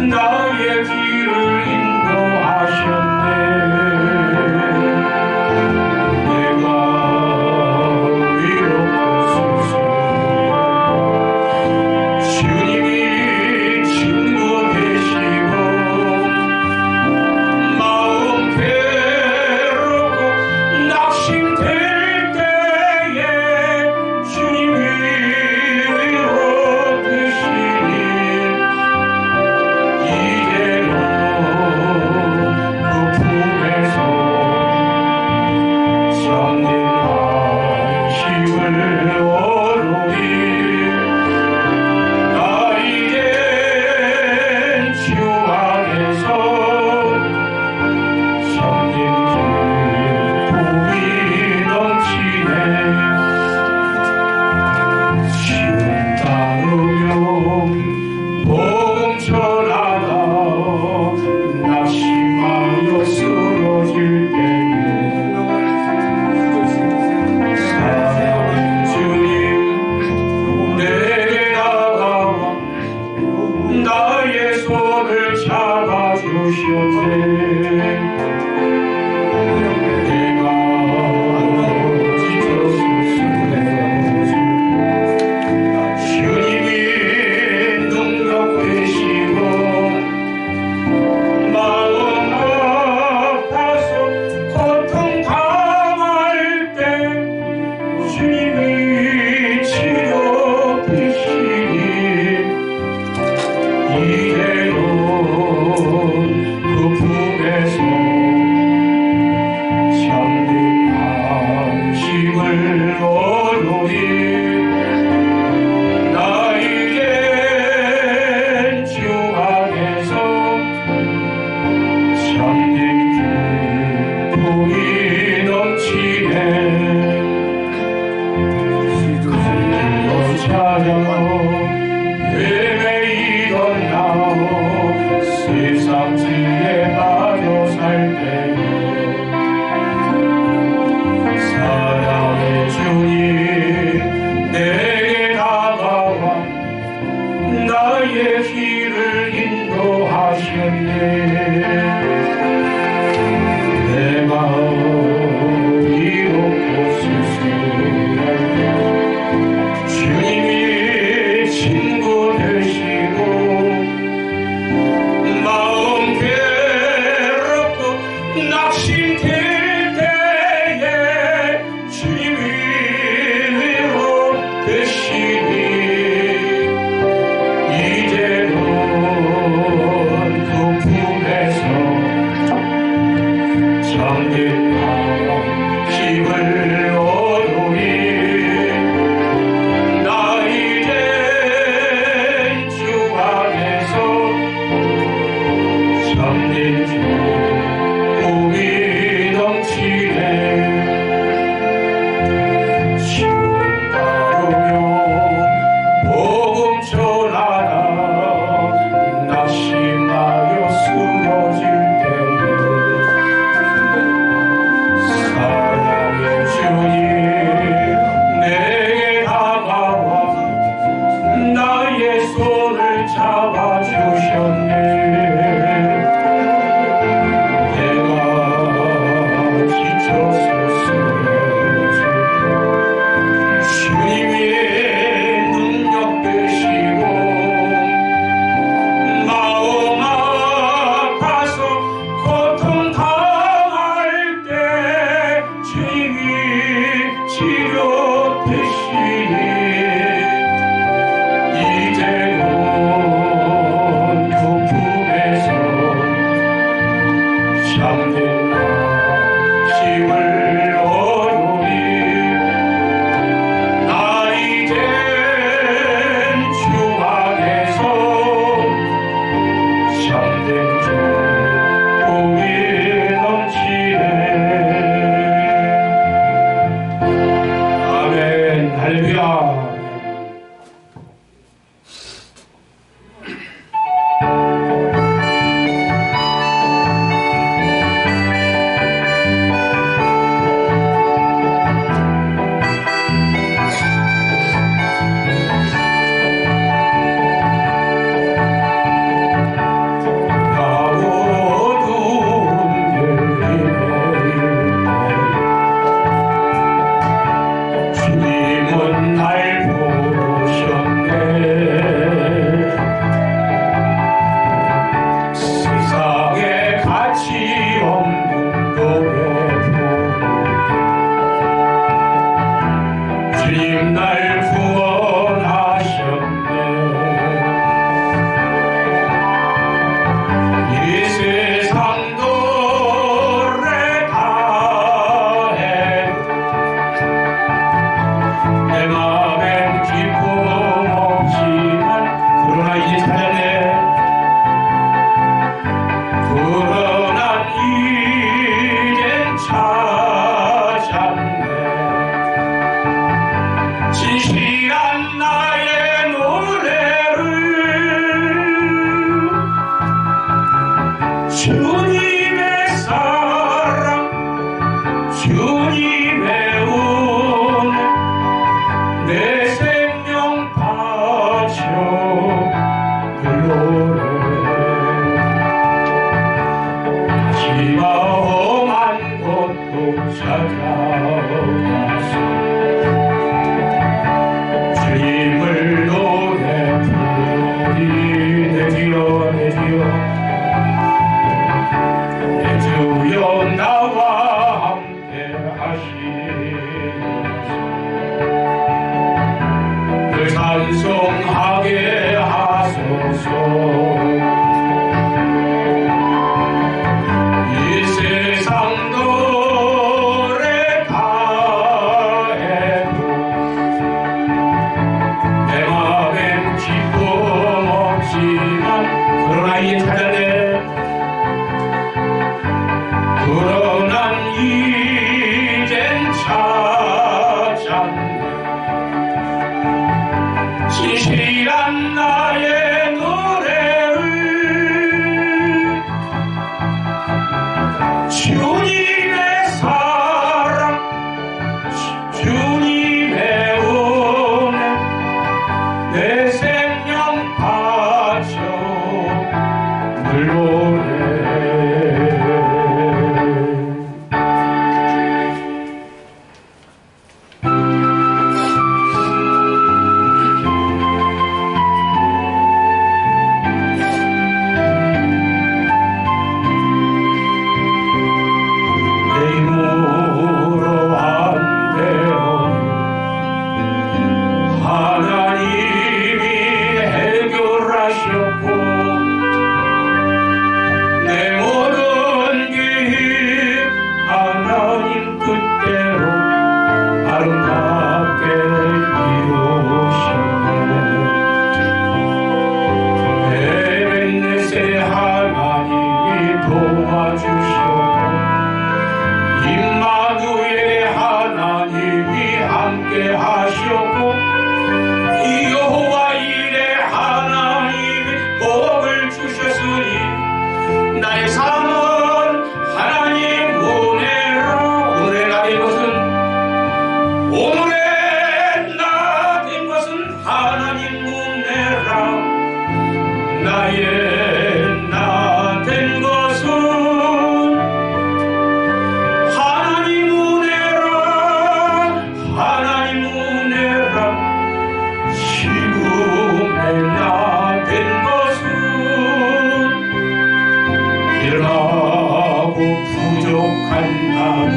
나의 길을 인도하셨네. 마음 아파서 주님의 사랑, 주님의 은혜, 내 생명 바쳐 불러내. 다시 험한 곳도 찾아가서 주님을 노래 부르리. 내지어 내지어 내 주여 나와 함께 하시옵소서. 늘 찬송하게 하소서. 이 세상 노래 다 해도 내 맘엔 기쁨 없지만 그러나 이제 찾아내. 그러난 이젠 찾았네. 진실한 나의 노래를 주님의 사랑, 주님의 은혜, 내 생명 바쳐 불러내. 내 힘으로 안 되오니 하나님이 해결하셨고 내 모든 길 하나님 뜻대로 아름답게 이루셨네. 에벤네세 하나님이 도와주셨고 임마누엘 하나님이 함께 하셨고 여호와 이레 하나님이 복을 주셨으니 나의 삶은 하나님 은혜라. 오늘의 나 된 것은 하나님 은혜라. 나의 나 된 것은 하나님 은혜라. 하나님 은혜라. 지금의 나 된 것은 일하고 부족한 나를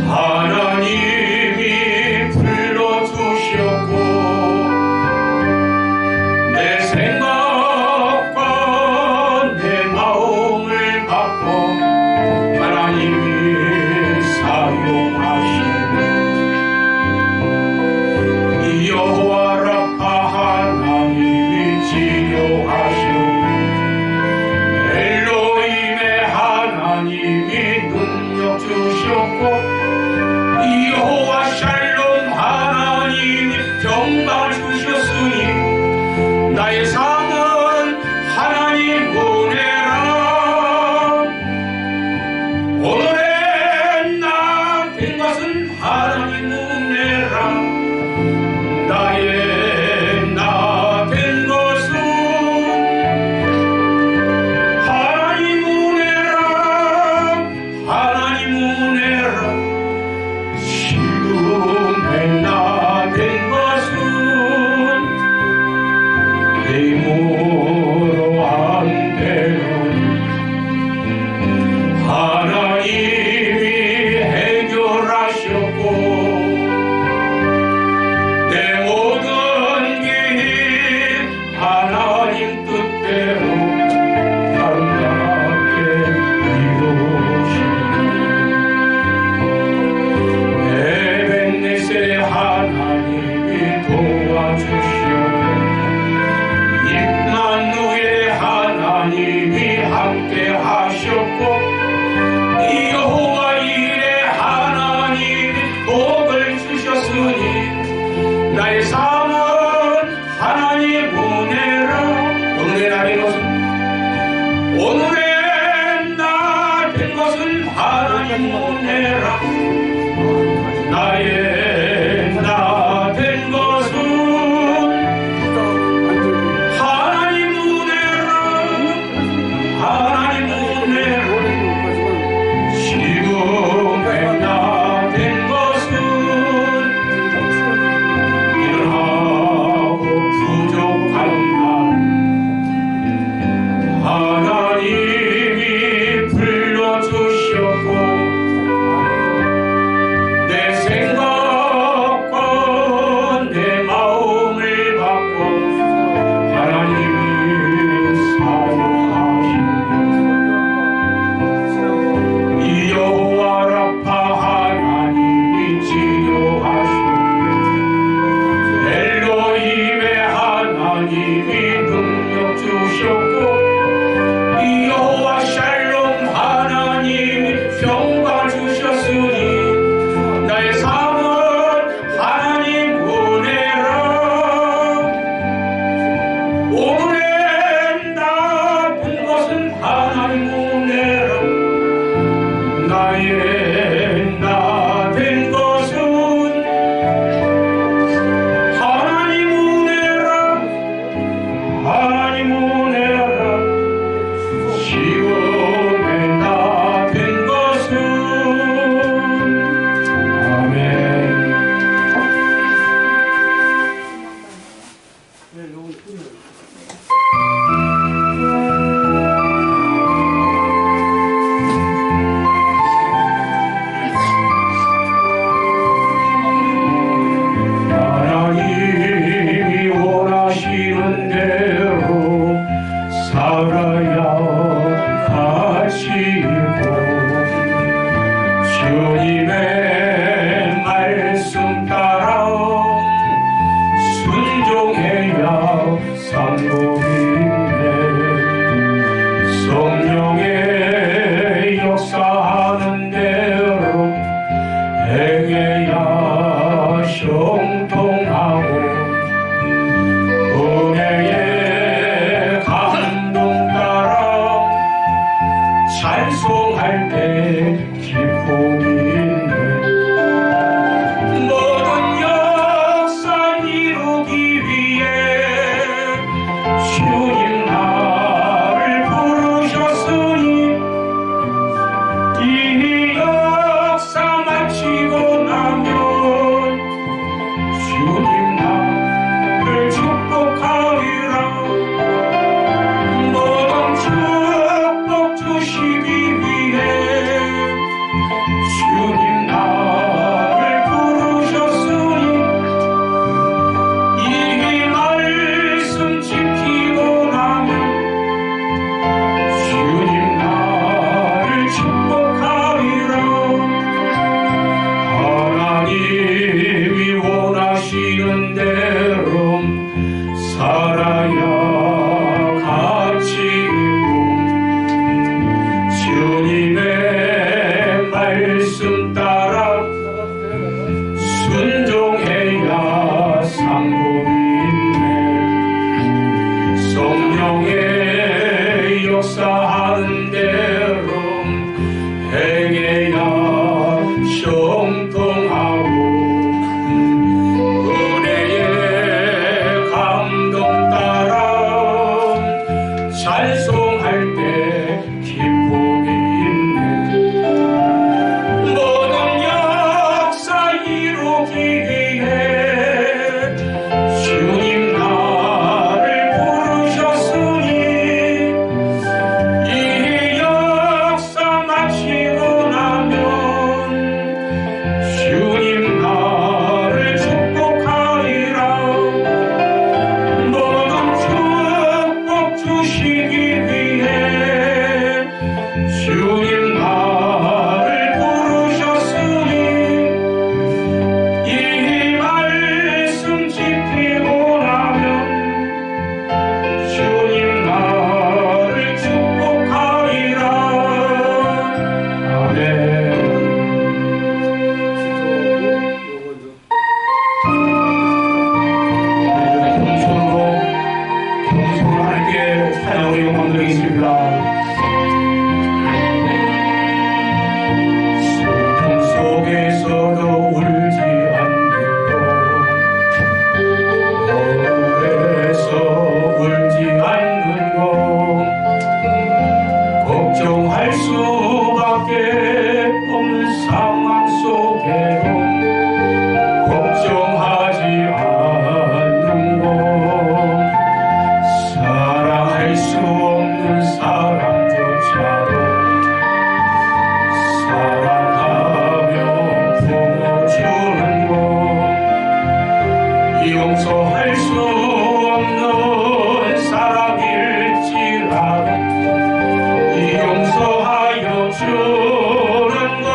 하나님이 불러주셨고 내 생각 하나님 은혜라 나의 나 된 것은 하나님 은혜라 하나님 은혜라 지금의 나 된 것은 이러하고 부족한 나 하나님이 불러주셨고 내 생각과 내 마음을 바꿔 하나님이 사용하시네 여호와 라파 하나님이 치료하시네 엘로힘의 하나님이 능력 주셨고 여호와 샬롬 하나님이 평강 주셨으니 나의 삶은 하나님 은혜라 오늘의 나쁜 것은 하나님 은혜라 나의 나 된 것은 하나님 은혜라 하나님 은혜라 지금의 나 된 것은 아멘. 하나님이 원하시는 대로 살아야 가시고 주님의 말씀 따라 순종해야 상복이네 성령의 역사하는 대로 행해야 형통하고 은혜의 감동 따라 찬송할 때 기쁨이 있네 모든 역사 이루기 위해 주님 나를 부르셨으니 이 역사 마치고 나면 주님 나를 축복하리라 모든 축복 주시기 위해 주님 나를 부르셨으니 이 말씀 지키고 나면 주님 나를 축복하리라 하나님이 원하시는 대로 살아야 가치이고 주님의 말씀 따라 순종해야 상복이 있네 성령의 역사하는 대로 행해야 형통하고 은혜의 감동 따라 찬송할 때 기쁨이 있네 모든 역사 이루기 위해 주님 나를 부르셨으니 이 역사 마치고 나면 주님 나를 축복하리라 모든 축복 주시기 위해 주님 나를 부르셨으니 이 말씀 지키고 나면 주님 나를 축복하리라 아멘. 평소로 하나님께 찬양으로 영광 드리겠습니다. 없는 사람조차도 사랑하며 품어주는 것, 용서할 수 없는 사람일지라도 용서하여 주는 것,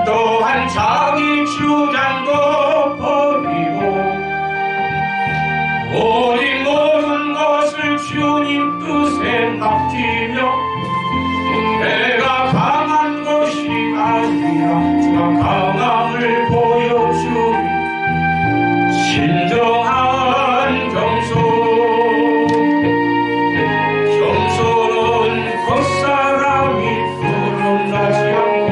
또한 자기 주장도 버리고 오직 모든 것을 주님 뜻에 맡기며 내가 강한 것이 아니라 주가 강함을 보여주니 진정한 겸손. 겸손은 겉사람이 드러나지 않고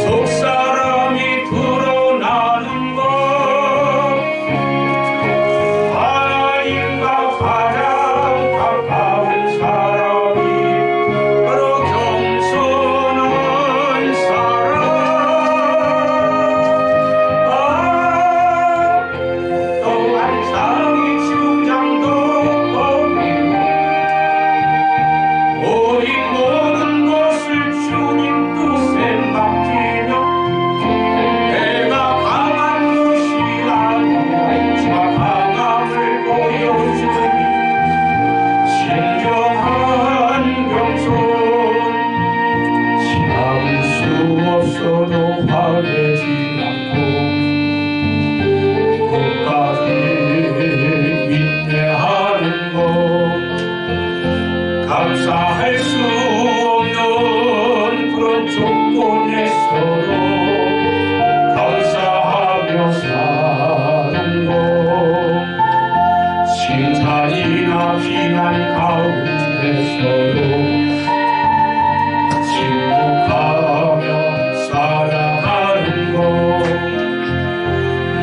속사람이 드러나는 것. 하나님과 가장 가까운 사람이 바로 겸손한 사람. 또한 자기 주장도 버리고 오직 모든 것을 주님 뜻에 맡기며 내가 강한 것이 아니라 주가 강함을 보여주니 진정한 겸손. 참을 수 없어도 화내지 않고 끝까지 인내하는 것, 감사할 수 없는 그런 조건에서도 감사하며 사는 것, 칭찬이나 비난 가운데서도 침묵하며 살아가는 것,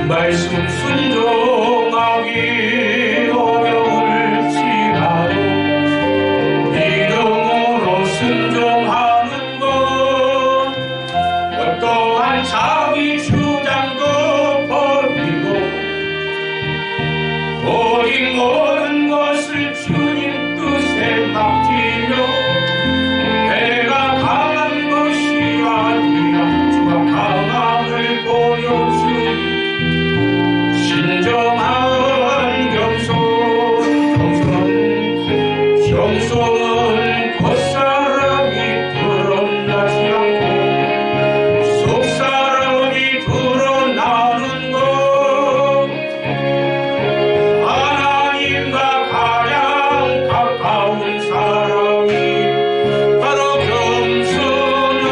말씀 순종하기 어려울지라도 믿음으로 순종하는 것, 또한 자기 주장도 버리고 오직 모든 것을 주님 뜻에 맡기며 내가 강한 것이 아니라 주가 강함을 보여주니 진정한 겸손. 겸손은 겉사람이 드러나지 않고 속사람이 드러나는 것. 하나님과 가장 가까운 사람이 바로 겸손한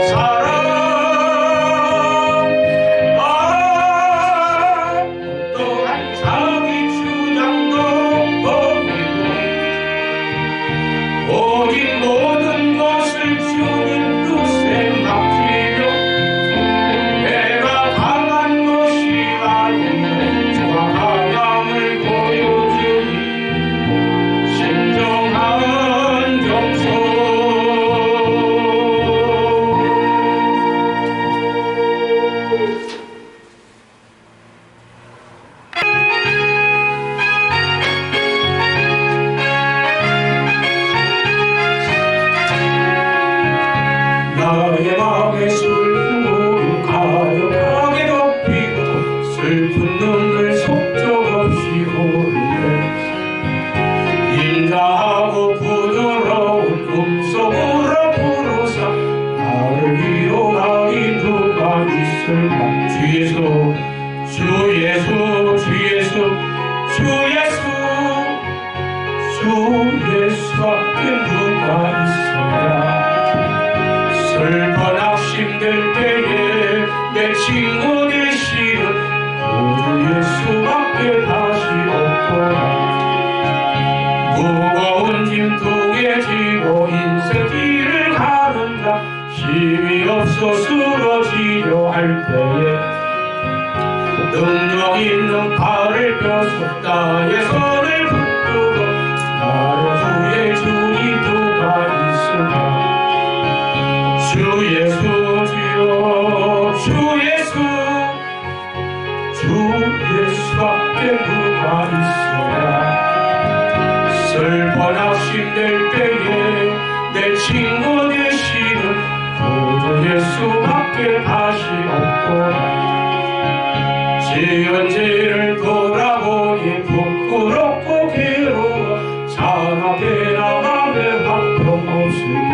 사람. 또한 자기 주장도 버리고 오직 모든 것을 주님 뜻에 맡기며 내가 강한 것이 아니라 주가 강함을 보여주니 진정한 겸손. 나의 마음의 슬픔을 가득하게 덮이고 슬픈 눈물 속절없이 흘리네. 인자하고 부드러운 음성으로 부르사 나를 위로하리 누가 있을까. 주 예수 주 예수 주 예수 주 예수 주 예수밖에 누가 있으랴. 슬퍼 낙심될 때에 내 친구 되시는 우리 예수밖에 다시 없구나. 무거운 짐 등에 지고 인생 길을 가는 자 힘이 없어 쓰러지려 할 때에 능력 있는 팔을 펴서 나의 손을 붙들고 나를 구해주니 누가 있을까. 주 예수 주여 주 예수 주 예수밖에 누가 있으랴. 낙심될 때에 내 친구 되시는 구주 예수밖에 다시 없도다. 지은 죄를 돌아보니 부끄럽고 괴로워 잔악해나 맘에 방법없을 때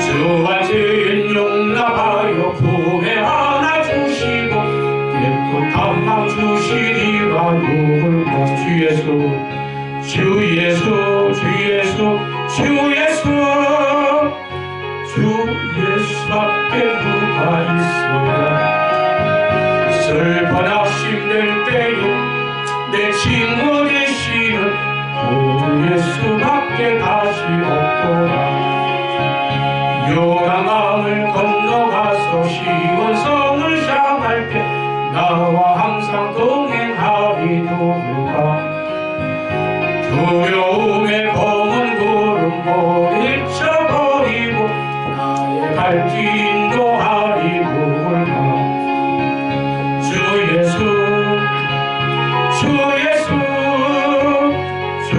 주와 죄인 용납하여 품에 하나 주시고 깨끗한 맘 주시니가 누굴까. 주 예수 주 예수 주 예수 주 예수 주 예수밖에 누가 있으랴. 슬퍼 낙심될 때에 내 친구 되시는 구주 예수밖에 다시 없도다. 요단강을 건너가서 시온성을 향할 때 나와 항상 동행하리 누굴까. 두려움에 검은 구름 물리쳐버리고 나의 발길 인도하리 누굴까. 주 예수 주 예수 주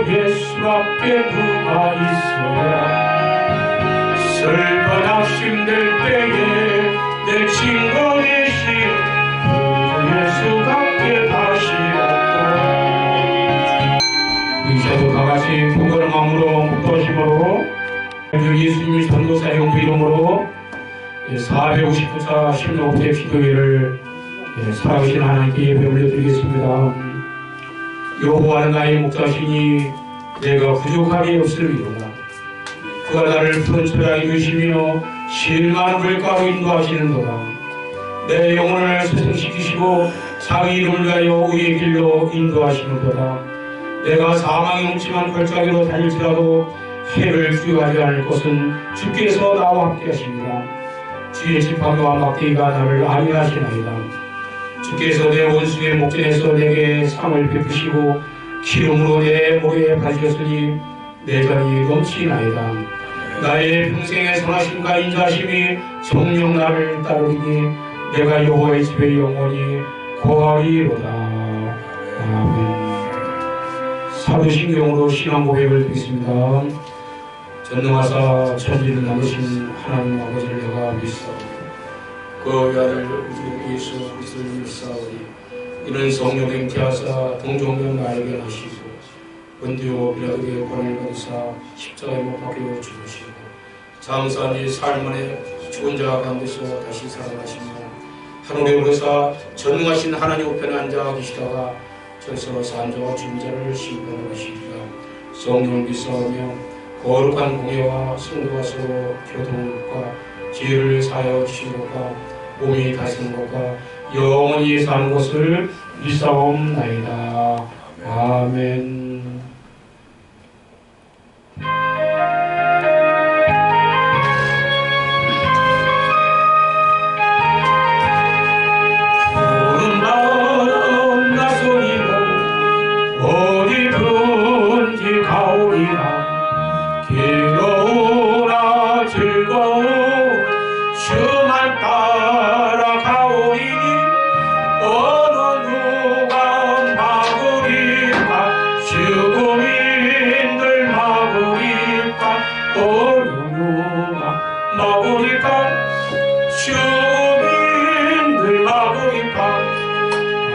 예수밖에 누가 있어야. 슬퍼 낙심될 때에 내 친구 되신 예수밖에 다시 없다. 이제도 다같이 부끄러운 마음으로 묵도심으로 예수님의 전도사 용부 이름으로 459차 신로부의 기도회를 살아오신 하나님께 예배 올려드리겠습니다. 여호와는 나의 목자시니 내가 부족함이 없으리로다. 그가 나를 푸른 초장에 두시며 실만 물가로 인도하시는도다. 내 영혼을 소생시키시고 자기 이름을 위하여 의의 길로 인도하시는도다. 내가 사망의 음침한 골짜기로 달릴지라도 해를 두려워하지 않을 것은 주께서 나와 함께 하십니다. 주의 지팡이와 막대기가 나를 안위하시나이다. 주께서 내 원수의 목전에서 내게 상을 베푸시고 기름으로 내 머리에 바르셨으니 내 잔이 넘치나이다. 나의 평생의 선하심과 인자하심이 정녕 나를 따르니 내가 여호와의 집에 영원히 거하리로다. 아멘. 사도신경으로 신앙 고백을 드리겠습니다. 전능하사 천지를 만드신 하나님 아버지를 내가 믿사오니 그 아들 우리 예수 그리스도를 믿사오니 이는 성령 맹태하사 동정된 나에게 하시고 본디오 빌라도에게 고난을 받으사 십자가에 못 박혀 죽으시고 장사한 지 사흘 만에 죽은 자 가운데서 다시 살아나시며 하늘에 오르사 전능하신 하나님 우편에 앉아 계시다가 저서 산자와 짐자를 심판하시리라. 성령을 믿사오며 거룩한 공예와 성도와 서로 교통을 것과 죄를 사하여 주신 것과 몸이 다스리는 것과 영원히 사는 것을 믿사옵나이다. 아멘.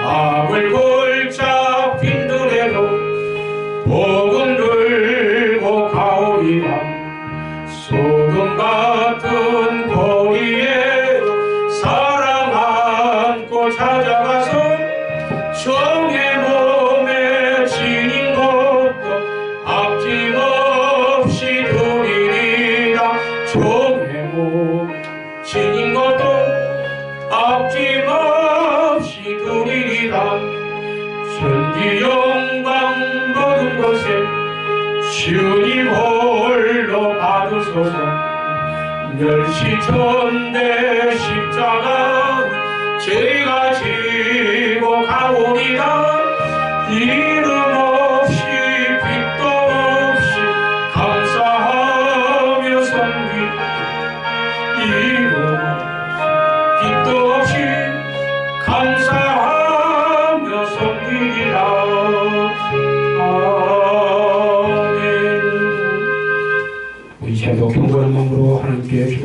악을 골짝 빈들에도 복음 들고 가오리라. 소금 같은 거리에 사랑 안고 찾아가서 종의 몸에 지닌 것도 아낌없이 드리리라. 종의 몸 지닌 것도 아낌없이 드리리라. 전기 영광 모든 것에 주님 홀로 받으소서. 멸시전대 십자가 제가 지고 가오리라. 이름 없이 빛도 없이 감사하며 섬기 이름 빛도 없이 감사하며 섬기리라.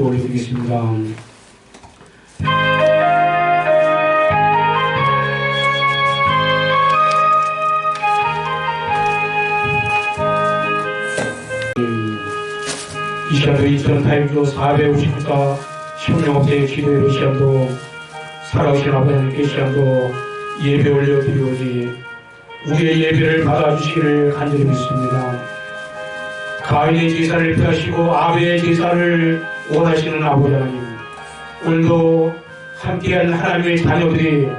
기도 올려드리겠습니다. 이 시간도 2008조 459사 십령업대의 기도의 시간도 살아오신 아버지께 시간도 예배 올려드리오니 우리의 예배를 받아주시기를 간절히 믿습니다. 가인의 제사를 피하시고 아벨의 제사를 원하시는 아버지 하나님, 오늘도 함께한 하나님의 자녀들이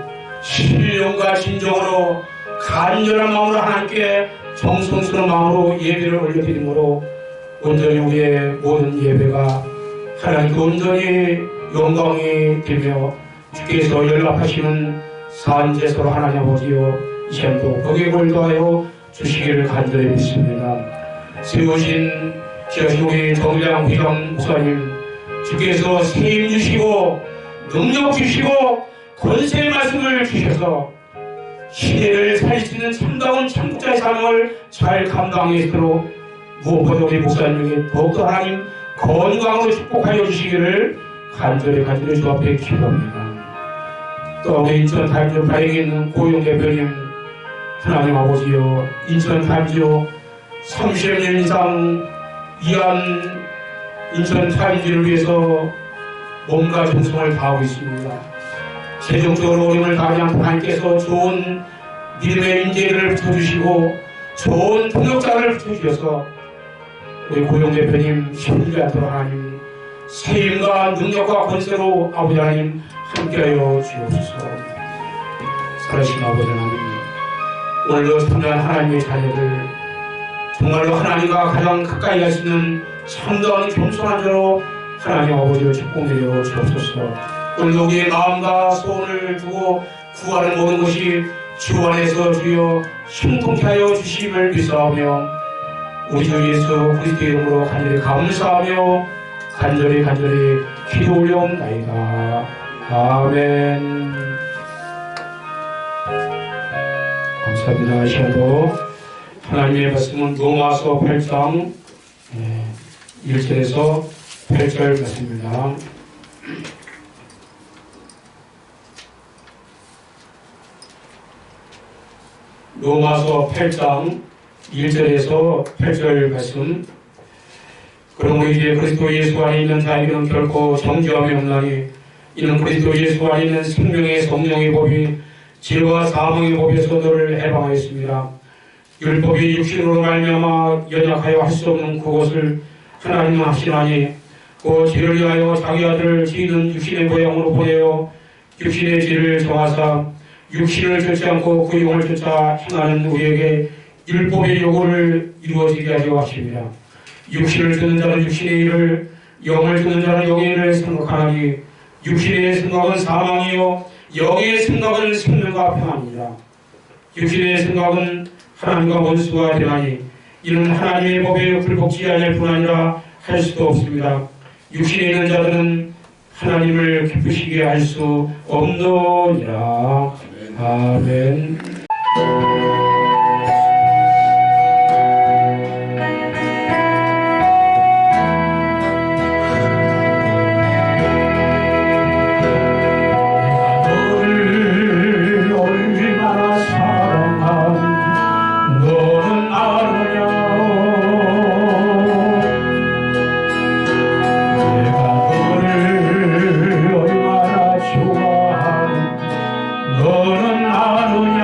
신령과 진정으로 간절한 마음으로 하나님께 정성스러운 마음으로 예배를 올려드림으로 온전히 우리의 모든 예배가 하나님께 온전히 영광이 되며 주께서 연락하시는 산제사로 하나님 아버지여 이 시간도 거기에 골도하여 주시기를 간절히 믿습니다. 세우신 지하신 우리 정장 회장 목사님, 주께서 세임 주시고 능력 주시고 권세의 말씀을 주셔서 시대를 살릴 수 있는 참다운 참국자의 삶을 잘 감당하도록 무엇보다 우리 목사님에게 더욱더 하나님 건강으로 축복하여 주시기를 간절히 주 앞에 기도합니다. 또 우리 인천 타임즈 발행에 있는 고용 대표님, 하나님 아버지여, 인천 타임즈 30년 이상 이한 인천 타임즈를 위해서 몸과 정성을 다하고 있습니다. 재정적으로 어려움을 당하지 않고 하나님께서 좋은 믿음의 인재를 붙여주시고 좋은 동역자를 붙여주셔서 우리 고용 대표님 힘들지 않도록 하나님 세임과 능력과 권세로 아버지 하나님 함께하여 주옵소서. 살아계신 아버지 하나님, 오늘도 참여한 하나님의 자녀들 정말로 하나님과 가장 가까이 갈 수 있는 참다운 겸손한 자로 하나님 아버지를 축복 내려 주옵소서. 오늘도 우리의 마음과 소원을 두고 구하는 모든 것이 주 안에서 주여 형통케 하여 주심을 믿사오며 우리 주 예수 그리스도의 이름으로 간절히 감사하며 간절히 기도 올려옵나이다. 아멘. 감사합니다. 이 시간도 하나님의 말씀은 로마서 8장 1절에서 8절 말씀입니다. 로마서 8장 1절에서 8절 말씀. 그러므로 이제 그리스도 예수 안에 있는 자에게는 결코 정죄함이 없나니 이는 그리스도 예수 안에 있는 생명의 성령의 법이 죄와 사망의 법에서 너를 해방하였습니다. 율법이 육신으로 말미암아 연약하여 할 수 없는 그것을 하나님은 하시나니 그 죄를 위하여 자기 아들을 지는 육신의 모양으로 보내어 육신의 죄를 정하사 육신을 쫓지 않고 그 영을 쫓아 행하는 우리에게 율법의 요구를 이루어지게 하려 하십니다. 육신을 쫓는 자는 육신의 일을, 영을 쫓는 자는 영의 일을 생각하나니 육신의 생각은 사망이요 영의 생각은 생명과 평안이라. 육신의 생각은 하나님과 원수가 되나니 이는 하나님의 법에 굴복지 않을 뿐 아니라 할 수도 없습니다. 육신에 있는 자들은 하나님을 기쁘시게 할 수 없느니라. 아멘. 너는 아느냐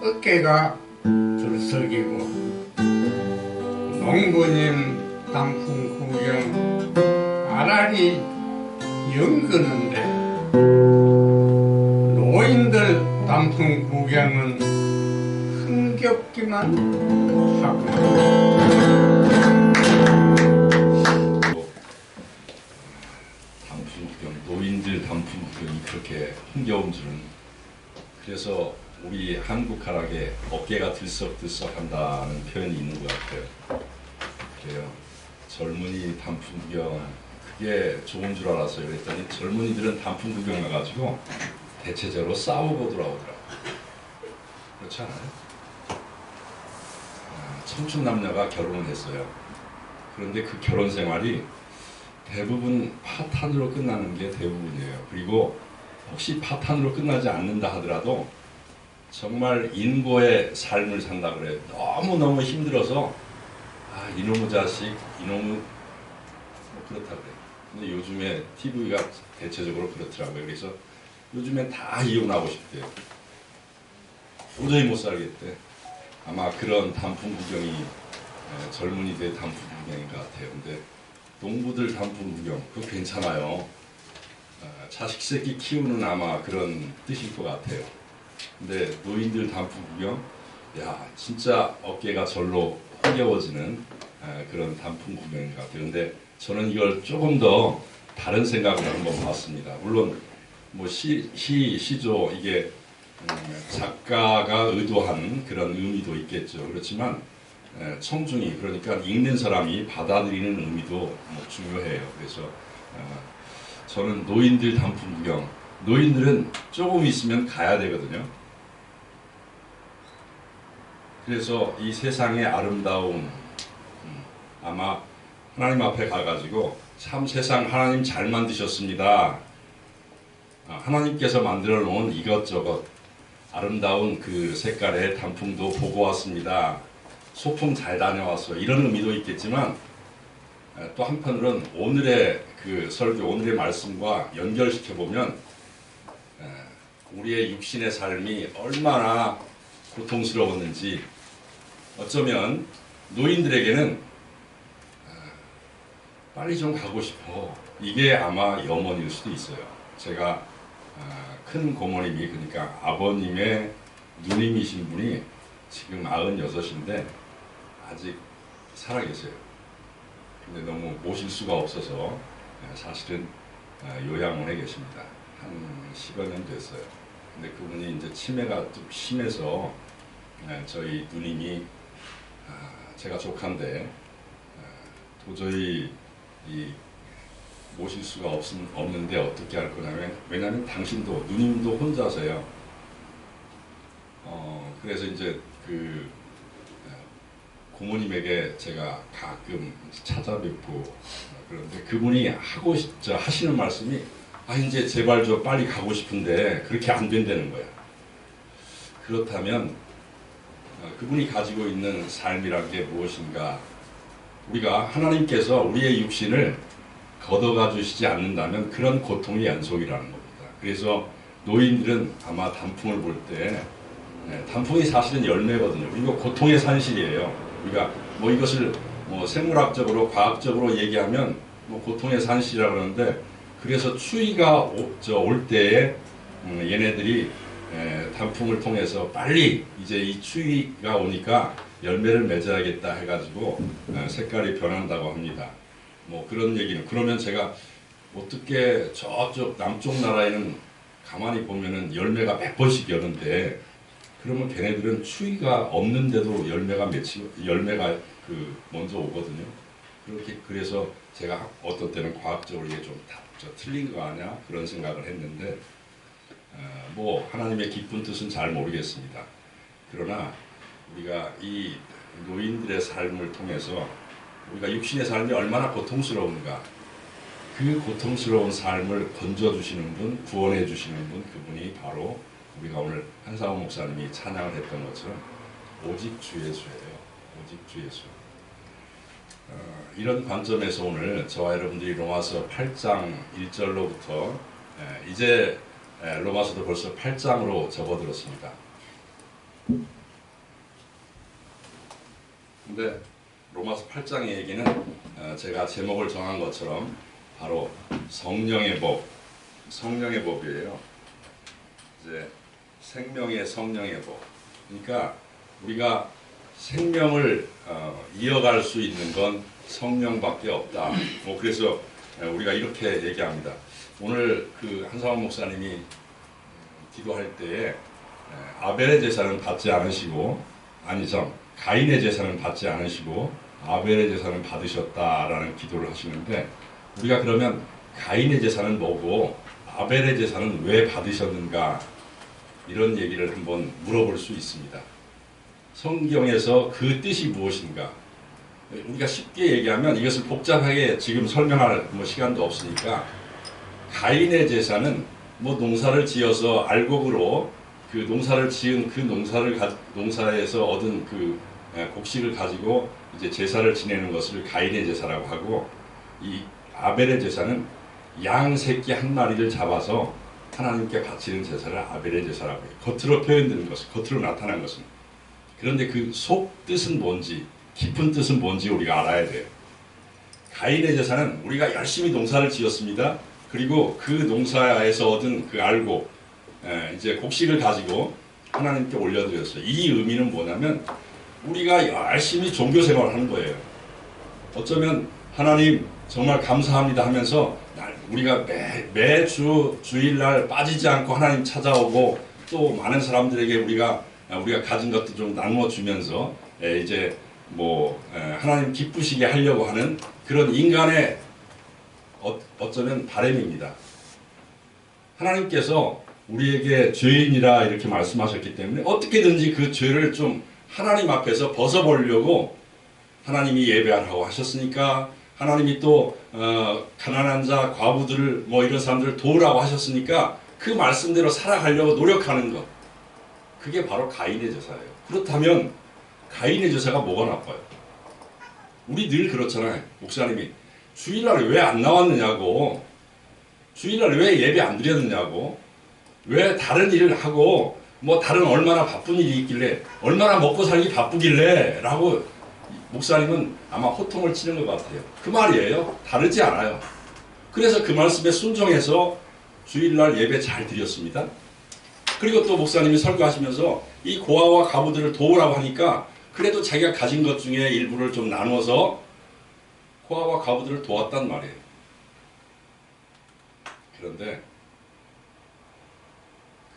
어깨가 들썩이고 농부님 단풍 구경 아라리 연그는데 노인들 단풍 구경은 흥겹기만 하고 단풍 구경, 노인들 단풍 구경이 그렇게 흥겨운 줄은. 그래서 우리 한국 가락에 어깨가 들썩들썩한다는 표현이 있는 것 같아요. 그래요. 젊은이 단풍 구경 그게 좋은 줄 알았어요. 그랬더니 젊은이들은 단풍 구경 가가지고 대체적으로 싸우고 돌아오더라고요. 그렇지 않아요? 청춘 남녀가 결혼을 했어요. 그런데 그 결혼 생활이 대부분 파탄으로 끝나는 게 대부분이에요. 그리고 혹시 파탄으로 끝나지 않는다 하더라도 정말 인고의 삶을 산다 그래요. 너무너무 힘들어서 이놈의 자식, 이놈의 그렇다 그래요. 근데 요즘에 TV가 대체적으로 그렇더라고요. 그래서 요즘엔 다 이혼하고 싶대요. 도저히 못 살겠대. 아마 그런 단풍 구경이 젊은이들의 단풍 구경인 것 같아요. 근데 농부들 단풍 구경 그거 괜찮아요. 자식 새끼 키우는 아마 그런 뜻일 것 같아요. 근데 노인들 단풍 구경, 야 진짜 어깨가 절로 흥겨워지는 그런 단풍 구경인 것 같아요. 근데 저는 이걸 조금 더 다른 생각으로 한번 봤습니다. 물론 뭐 시조 이게 작가가 의도한 그런 의미도 있겠죠. 그렇지만 청중이 그러니까 읽는 사람이 받아들이는 의미도 뭐 중요해요. 그래서 저는 노인들 단풍 구경, 노인들은 조금 있으면 가야 되거든요. 그래서 이 세상의 아름다움 아마 하나님 앞에 가가지고 참 세상 하나님 잘 만드셨습니다. 하나님께서 만들어 놓은 이것저것 아름다운 그 색깔의 단풍도 보고 왔습니다. 소풍 잘 다녀왔어. 이런 의미도 있겠지만 또 한편으로는 오늘의 그 설교, 오늘의 말씀과 연결시켜 보면 우리의 육신의 삶이 얼마나 고통스러웠는지 어쩌면 노인들에게는 빨리 좀 가고 싶어. 이게 아마 염원일 수도 있어요. 제가 큰 고모님이 그러니까 아버님의 누님이신 분이 지금 96인데 아직 살아계세요. 근데 너무 모실 수가 없어서 사실은 요양원에 계십니다. 한 10여 년 됐어요. 근데 그분이 이제 치매가 좀 심해서 저희 누님이 제가 조카인데 도저히 모실 수가 없는데 어떻게 할 거냐면 왜냐하면 당신도 누님도 혼자서요. 그래서 이제 그 고모님에게 제가 가끔 찾아뵙고 그런데 그분이 하시는 말씀이 이제 제발 저 빨리 가고 싶은데 그렇게 안 된다는 거야. 그렇다면 그분이 가지고 있는 삶이란 게 무엇인가? 우리가 하나님께서 우리의 육신을 걷어가 주시지 않는다면 그런 고통의 연속이라는 겁니다. 그래서 노인들은 아마 단풍을 볼 때 단풍이 사실은 열매거든요. 이거 고통의 산실이에요. 우리가 뭐 이것을 뭐 생물학적으로 과학적으로 얘기하면 뭐 고통의 산실이라고 그러는데 그래서 추위가 올 때에 얘네들이 단풍을 통해서 빨리 이제 이 추위가 오니까 열매를 맺어야겠다 해가지고 색깔이 변한다고 합니다. 뭐 그런 얘기는 그러면 제가 어떻게 저쪽 남쪽 나라에는 가만히 보면은 열매가 100번씩 여는데 그러면 걔네들은 추위가 없는데도 열매가 먼저 오거든요. 그래서 제가 어떤 때는 과학적으로 이게 좀 틀린 거 아니야 그런 생각을 했는데 뭐 하나님의 깊은 뜻은 잘 모르겠습니다. 그러나 우리가 이 노인들의 삶을 통해서 우리가 육신의 삶이 얼마나 고통스러운가 그 고통스러운 삶을 건져주시는 분, 구원해 주시는 분 그분이 바로 우리가 오늘 한상호 목사님이 찬양을 했던 것처럼 오직 주 예수예요. 오직 주 예수. 이런 관점에서 오늘 저와 여러분들이 로마서 8장 1절로부터 이제 로마서도 벌써 8장으로 접어들었습니다. 근데 로마서 8장의 얘기는 제가 제목을 정한 것처럼 바로 성령의 법, 성령의 법이에요. 이제 생명의 성령의 법. 그러니까 우리가 생명을 이어갈 수 있는 건 성령밖에 없다. 뭐 그래서 우리가 이렇게 얘기합니다. 오늘 그 한상원 목사님이 기도할 때에 아벨의 제사는 받지 않으시고 가인의 제사는 받지 않으시고 아벨의 제사는 받으셨다라는 기도를 하시는데, 우리가 그러면 가인의 제사는 뭐고 아벨의 제사는 왜 받으셨는가, 이런 얘기를 한번 물어볼 수 있습니다. 성경에서 그 뜻이 무엇인가? 우리가 쉽게 얘기하면, 이것을 복잡하게 지금 설명할 시간도 없으니까, 가인의 제사는 농사를 지어서 알곡으로 그 농사를 지은 그 농사에서 얻은 그 곡식을 가지고 이제 제사를 지내는 것을 가인의 제사라고 하고, 이 아벨의 제사는 양 새끼 한 마리를 잡아서 하나님께 바치는 제사를 아벨의 제사라고 해요. 겉으로 표현되는 것은, 겉으로 나타난 것은. 그런데 그 속 뜻은 뭔지, 깊은 뜻은 뭔지 우리가 알아야 돼요. 가인의 제사는 우리가 열심히 농사를 지었습니다. 그리고 그 농사에서 얻은 그 알곡, 이제 곡식을 가지고 하나님께 올려드렸어요. 이 의미는 뭐냐면, 우리가 열심히 종교 생활을 하는 거예요. 어쩌면 하나님 정말 감사합니다 하면서 우리가 매주 주일날 빠지지 않고 하나님 찾아오고, 또 많은 사람들에게 우리가 가진 것도 좀 나누어주면서 이제 하나님 기쁘시게 하려고 하는 그런 인간의 어쩌면 바람입니다. 하나님께서 우리에게 죄인이라 이렇게 말씀하셨기 때문에 어떻게든지 그 죄를 좀 하나님 앞에서 벗어보려고 하나님이 예배하라고 하셨으니까, 하나님이 또 가난한 자, 과부들을 이런 사람들을 도우라고 하셨으니까 그 말씀대로 살아가려고 노력하는 것, 그게 바로 가인의 제사예요. 그렇다면 가인의 제사가 뭐가 나빠요? 우리 늘 그렇잖아요. 목사님이 주일날에 왜 안 나왔느냐고, 주일날에 왜 예배 안 드렸느냐고, 왜 다른 일을 하고 다른 얼마나 바쁜 일이 있길래, 얼마나 먹고 살기 바쁘길래 라고 목사님은 아마 호통을 치는 것 같아요. 그 말이에요. 다르지 않아요. 그래서 그 말씀에 순종해서 주일날 예배 잘 드렸습니다. 그리고 또 목사님이 설교하시면서 이 고아와 과부들을 도우라고 하니까, 그래도 자기가 가진 것 중에 일부를 좀 나눠서 고아와 과부들을 도왔단 말이에요. 그런데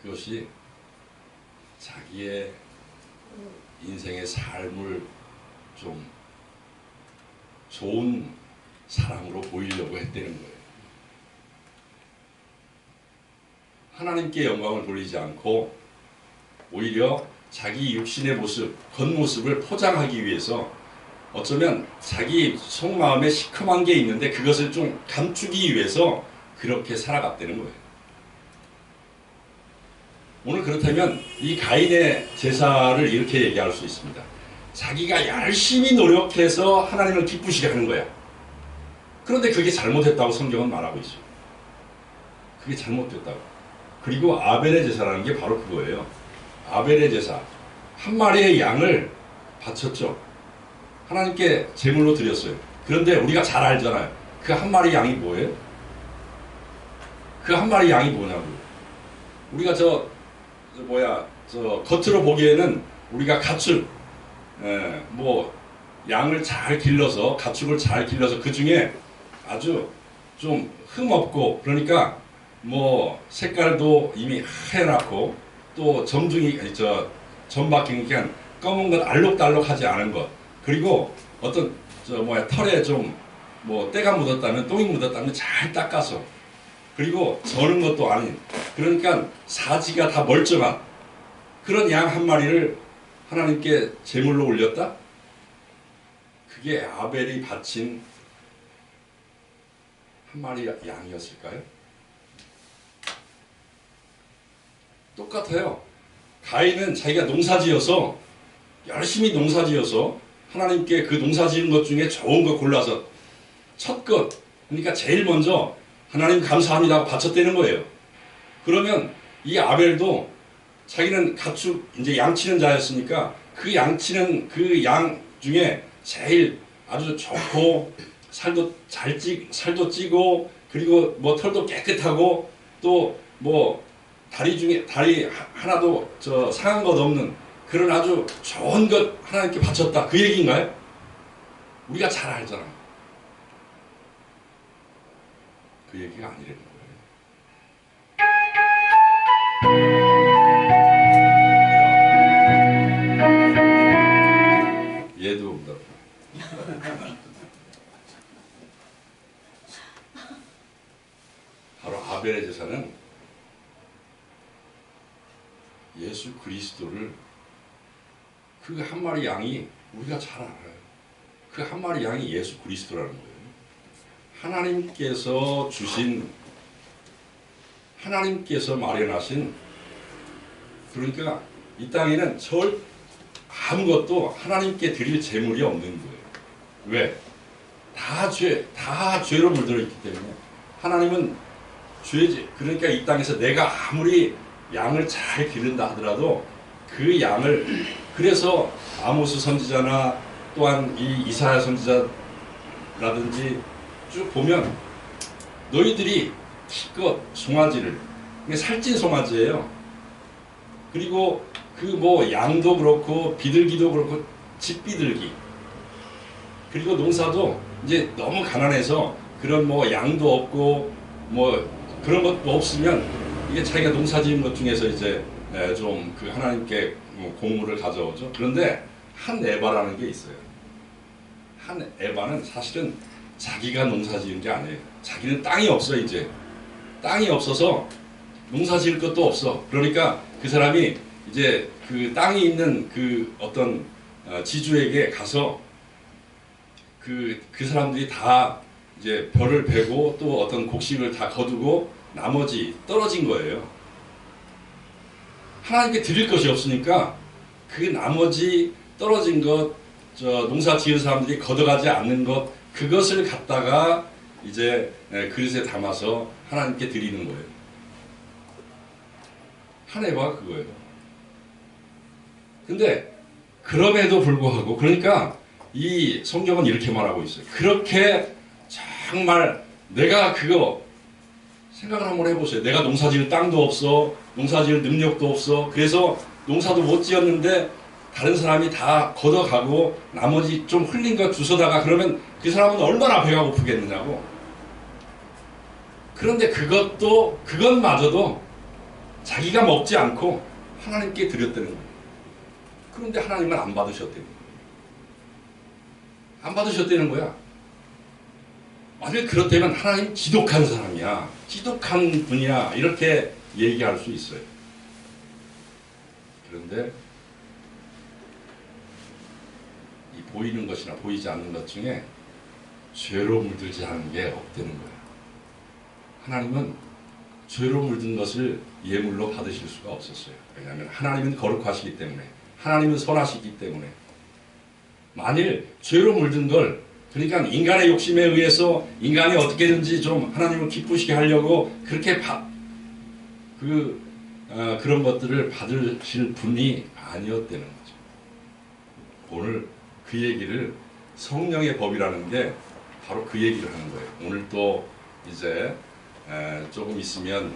그것이 자기의 인생의 삶을 좀 좋은 사람으로 보이려고 했다는 거예요. 하나님께 영광을 돌리지 않고 오히려 자기 육신의 모습, 겉모습을 포장하기 위해서, 어쩌면 자기 속마음에 시커먼 게 있는데 그것을 좀 감추기 위해서 그렇게 살아갔다는 거예요. 오늘 그렇다면 이 가인의 제사를 이렇게 얘기할 수 있습니다. 자기가 열심히 노력해서 하나님을 기쁘시게 하는 거야. 그런데 그게 잘못했다고 성경은 말하고 있어요. 그게 잘못됐다고. 그리고 아벨의 제사라는 게 바로 그거예요. 아벨의 제사, 한 마리의 양을 바쳤죠. 하나님께 제물로 드렸어요. 그런데 우리가 잘 알잖아요. 그 한 마리 양이 뭐예요? 그 한 마리 양이 뭐냐고요. 우리가 겉으로 보기에는 우리가 가축, 양을 잘 길러서, 가축을 잘 길러서 그 중에 아주 좀 흠없고, 그러니까 색깔도 이미 하얗고, 또 점 박히니까 검은 것 알록달록하지 않은 것, 그리고 어떤 털에 좀 때가 묻었다면, 똥이 묻었다면 잘 닦아서, 그리고 저는 것도 아닌, 그러니까 사지가 다 멀쩡한 그런 양 한 마리를 하나님께 제물로 올렸다? 그게 아벨이 바친 한 마리 양이었을까요? 똑같아요. 가인은 자기가 농사지어서, 열심히 농사지어서 하나님께 그 농사지은 것 중에 좋은 거 골라서 첫 것, 그러니까 제일 먼저 하나님 감사합니다 하고 바쳤다는 거예요. 그러면 이 아벨도 자기는 가축 이제 양치는 자였으니까 그 양치는 그 양 중에 제일 아주 좋고 살도 찌고 그리고 뭐 털도 깨끗하고 또 뭐 다리 하나도 상한 것 없는 그런 아주 좋은 것 하나님께 바쳤다. 그 얘기인가요? 우리가 잘 알잖아. 그 얘기가 아니라는 거예요. 얘도 응답. 바로 아벨의 제사는 예수 그리스도를 그 한 마리 양이 우리가 잘 알아요. 그 한 마리 양이 예수 그리스도라는 거예요. 하나님께서 주신 하나님께서 마련하신 그러니까 이 땅에는 아무것도 하나님께 드릴 재물이 없는 거예요. 왜? 다 죄로 물들어 있기 때문에 하나님은 죄지. 그러니까 이 땅에서 내가 아무리 양을 잘 기른다 하더라도 그 양을 그래서 아모스 선지자나 또한 이 이사야 선지자라든지 쭉 보면 너희들이 기껏 송아지를 이게 살찐 송아지예요. 그리고 그 뭐 양도 그렇고 비둘기도 그렇고 집비둘기 그리고 농사도 이제 너무 가난해서 그런 뭐 양도 없고 뭐 그런 것도 없으면 이게 자기가 농사 지은 것 중에서 이제 좀 그 하나님께 공물을 가져오죠. 그런데 한 에바라는 게 있어요. 한 에바는 사실은 자기가 농사 지은 게 아니에요. 자기는 땅이 없어 이제. 땅이 없어서 농사 지을 것도 없어. 그러니까 그 사람이 이제 그 땅이 있는 그 어떤 지주에게 가서 그 사람들이 다 이제 벼를 베고 또 어떤 곡식을 다 거두고 나머지 떨어진 거예요. 하나님께 드릴 것이 없으니까 그 나머지 떨어진 것, 농사 지은 사람들이 걷어가지 않는 것, 그것을 갖다가 이제 그릇에 담아서 하나님께 드리는 거예요. 한 해가 그거예요. 근데 그럼에도 불구하고 그러니까 이 성경은 이렇게 말하고 있어요. 그렇게 정말 내가 그거 생각을 한번 해보세요. 내가 농사 지을 땅도 없어. 농사 지을 능력도 없어. 그래서 농사도 못 지었는데 다른 사람이 다 걷어가고 나머지 좀 흘린 것 주워다가 그러면 그 사람은 얼마나 배가 고프겠느냐고. 그런데 그것마저도 자기가 먹지 않고 하나님께 드렸다는 거예요. 그런데 하나님은 안 받으셨다는 거예요. 안 받으셨다는 거야. 만약 그렇다면 하나님 지독한 사람이야. 지독한 분이야. 이렇게 얘기할 수 있어요. 그런데 이 보이는 것이나 보이지 않는 것 중에 죄로 물들지 않은 게 없다는 거야. 하나님은 죄로 물든 것을 예물로 받으실 수가 없었어요. 왜냐하면 하나님은 거룩하시기 때문에, 하나님은 선하시기 때문에. 만일 죄로 물든 걸, 그러니까 인간의 욕심에 의해서 인간이 어떻게든지 좀 하나님을 기쁘시게 하려고 그렇게 그런 것들을 받으실 분이 아니었다는 거죠. 오늘 그 얘기를 성령의 법이라는 게 바로 그 얘기를 하는 거예요. 오늘 또 이제 조금 있으면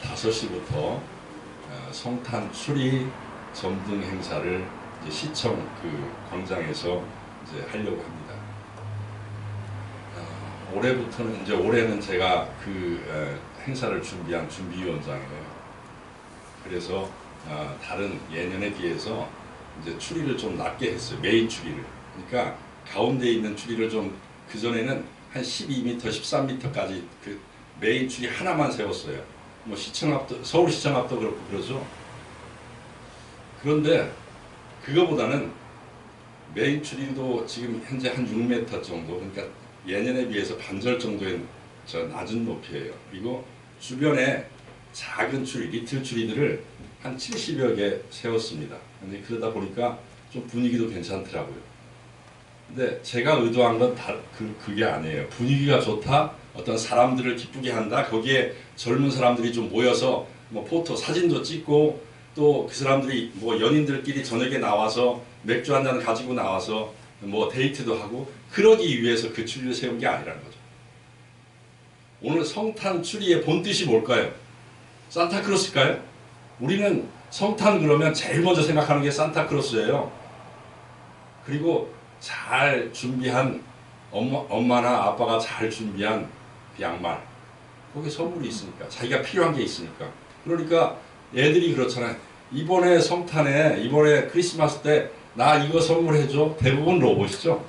5시부터 성탄 추리 점등 행사를 이제 시청 그 광장에서 이제 하려고 합니다. 올해부터는 이제 올해는 제가 그 행사를 준비한 준비위원장이에요. 그래서 다른 예년에 비해서 이제 추리를 좀 낮게 했어요. 메인 추리를. 그러니까 가운데 있는 추리를 좀 그전에는 한 12m, 13m까지 그 메인 추리 하나만 세웠어요. 뭐 시청 앞도, 서울시청 앞도 그렇고 그러죠. 그런데 그거보다는 메인 추리도 지금 현재 한 6m 정도, 그러니까 예년에 비해서 반절 정도의 낮은 높이에요. 그리고 주변에 작은 추리, 리틀 추리들을 한 70여 개 세웠습니다. 근데 그러다 보니까 좀 분위기도 괜찮더라고요. 근데 제가 의도한 건 그게 아니에요. 분위기가 좋다, 어떤 사람들을 기쁘게 한다, 거기에 젊은 사람들이 좀 모여서 뭐 포토, 사진도 찍고 또 그 사람들이 뭐 연인들끼리 저녁에 나와서 맥주 한 잔 가지고 나와서 뭐 데이트도 하고 그러기 위해서 그 추리를 세운 게 아니라는 거죠. 오늘 성탄 추리의 본 뜻이 뭘까요? 산타크로스일까요? 우리는 성탄 그러면 제일 먼저 생각하는 게 산타크로스예요. 그리고 잘 준비한 엄마나 아빠가 잘 준비한 그 양말, 거기에 선물이 있으니까, 자기가 필요한 게 있으니까. 그러니까 애들이 그렇잖아요. 이번에 성탄에, 이번에 크리스마스 때 나 이거 선물해줘. 대부분 로봇이죠.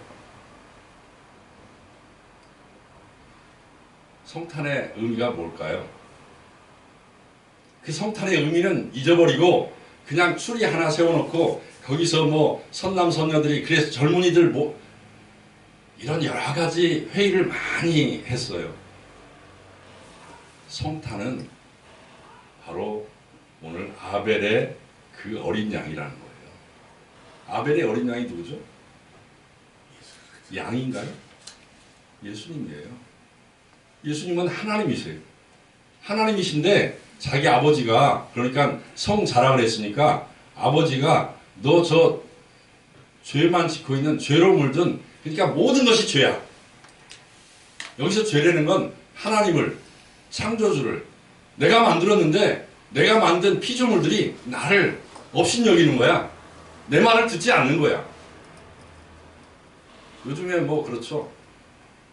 성탄의 의미가 뭘까요? 그 성탄의 의미는 잊어버리고 그냥 추리 하나 세워놓고 거기서 뭐 선남선녀들이, 그래서 젊은이들 뭐 이런 여러 가지 회의를 많이 했어요. 성탄은 바로 오늘 아벨의 그 어린 양이라는 거예요. 아벨의 어린 양이 누구죠? 양인가요? 예수님이에요. 예수님은 하나님이세요. 하나님이신데 자기 아버지가, 그러니까 성 자랑을 했으니까 아버지가 너 저 죄만 짓고 있는, 죄로 물든, 그러니까 모든 것이 죄야. 여기서 죄라는 건 하나님을, 창조주를 내가 만들었는데 내가 만든 피조물들이 나를 업신여기는 거야. 내 말을 듣지 않는 거야. 요즘에 뭐 그렇죠.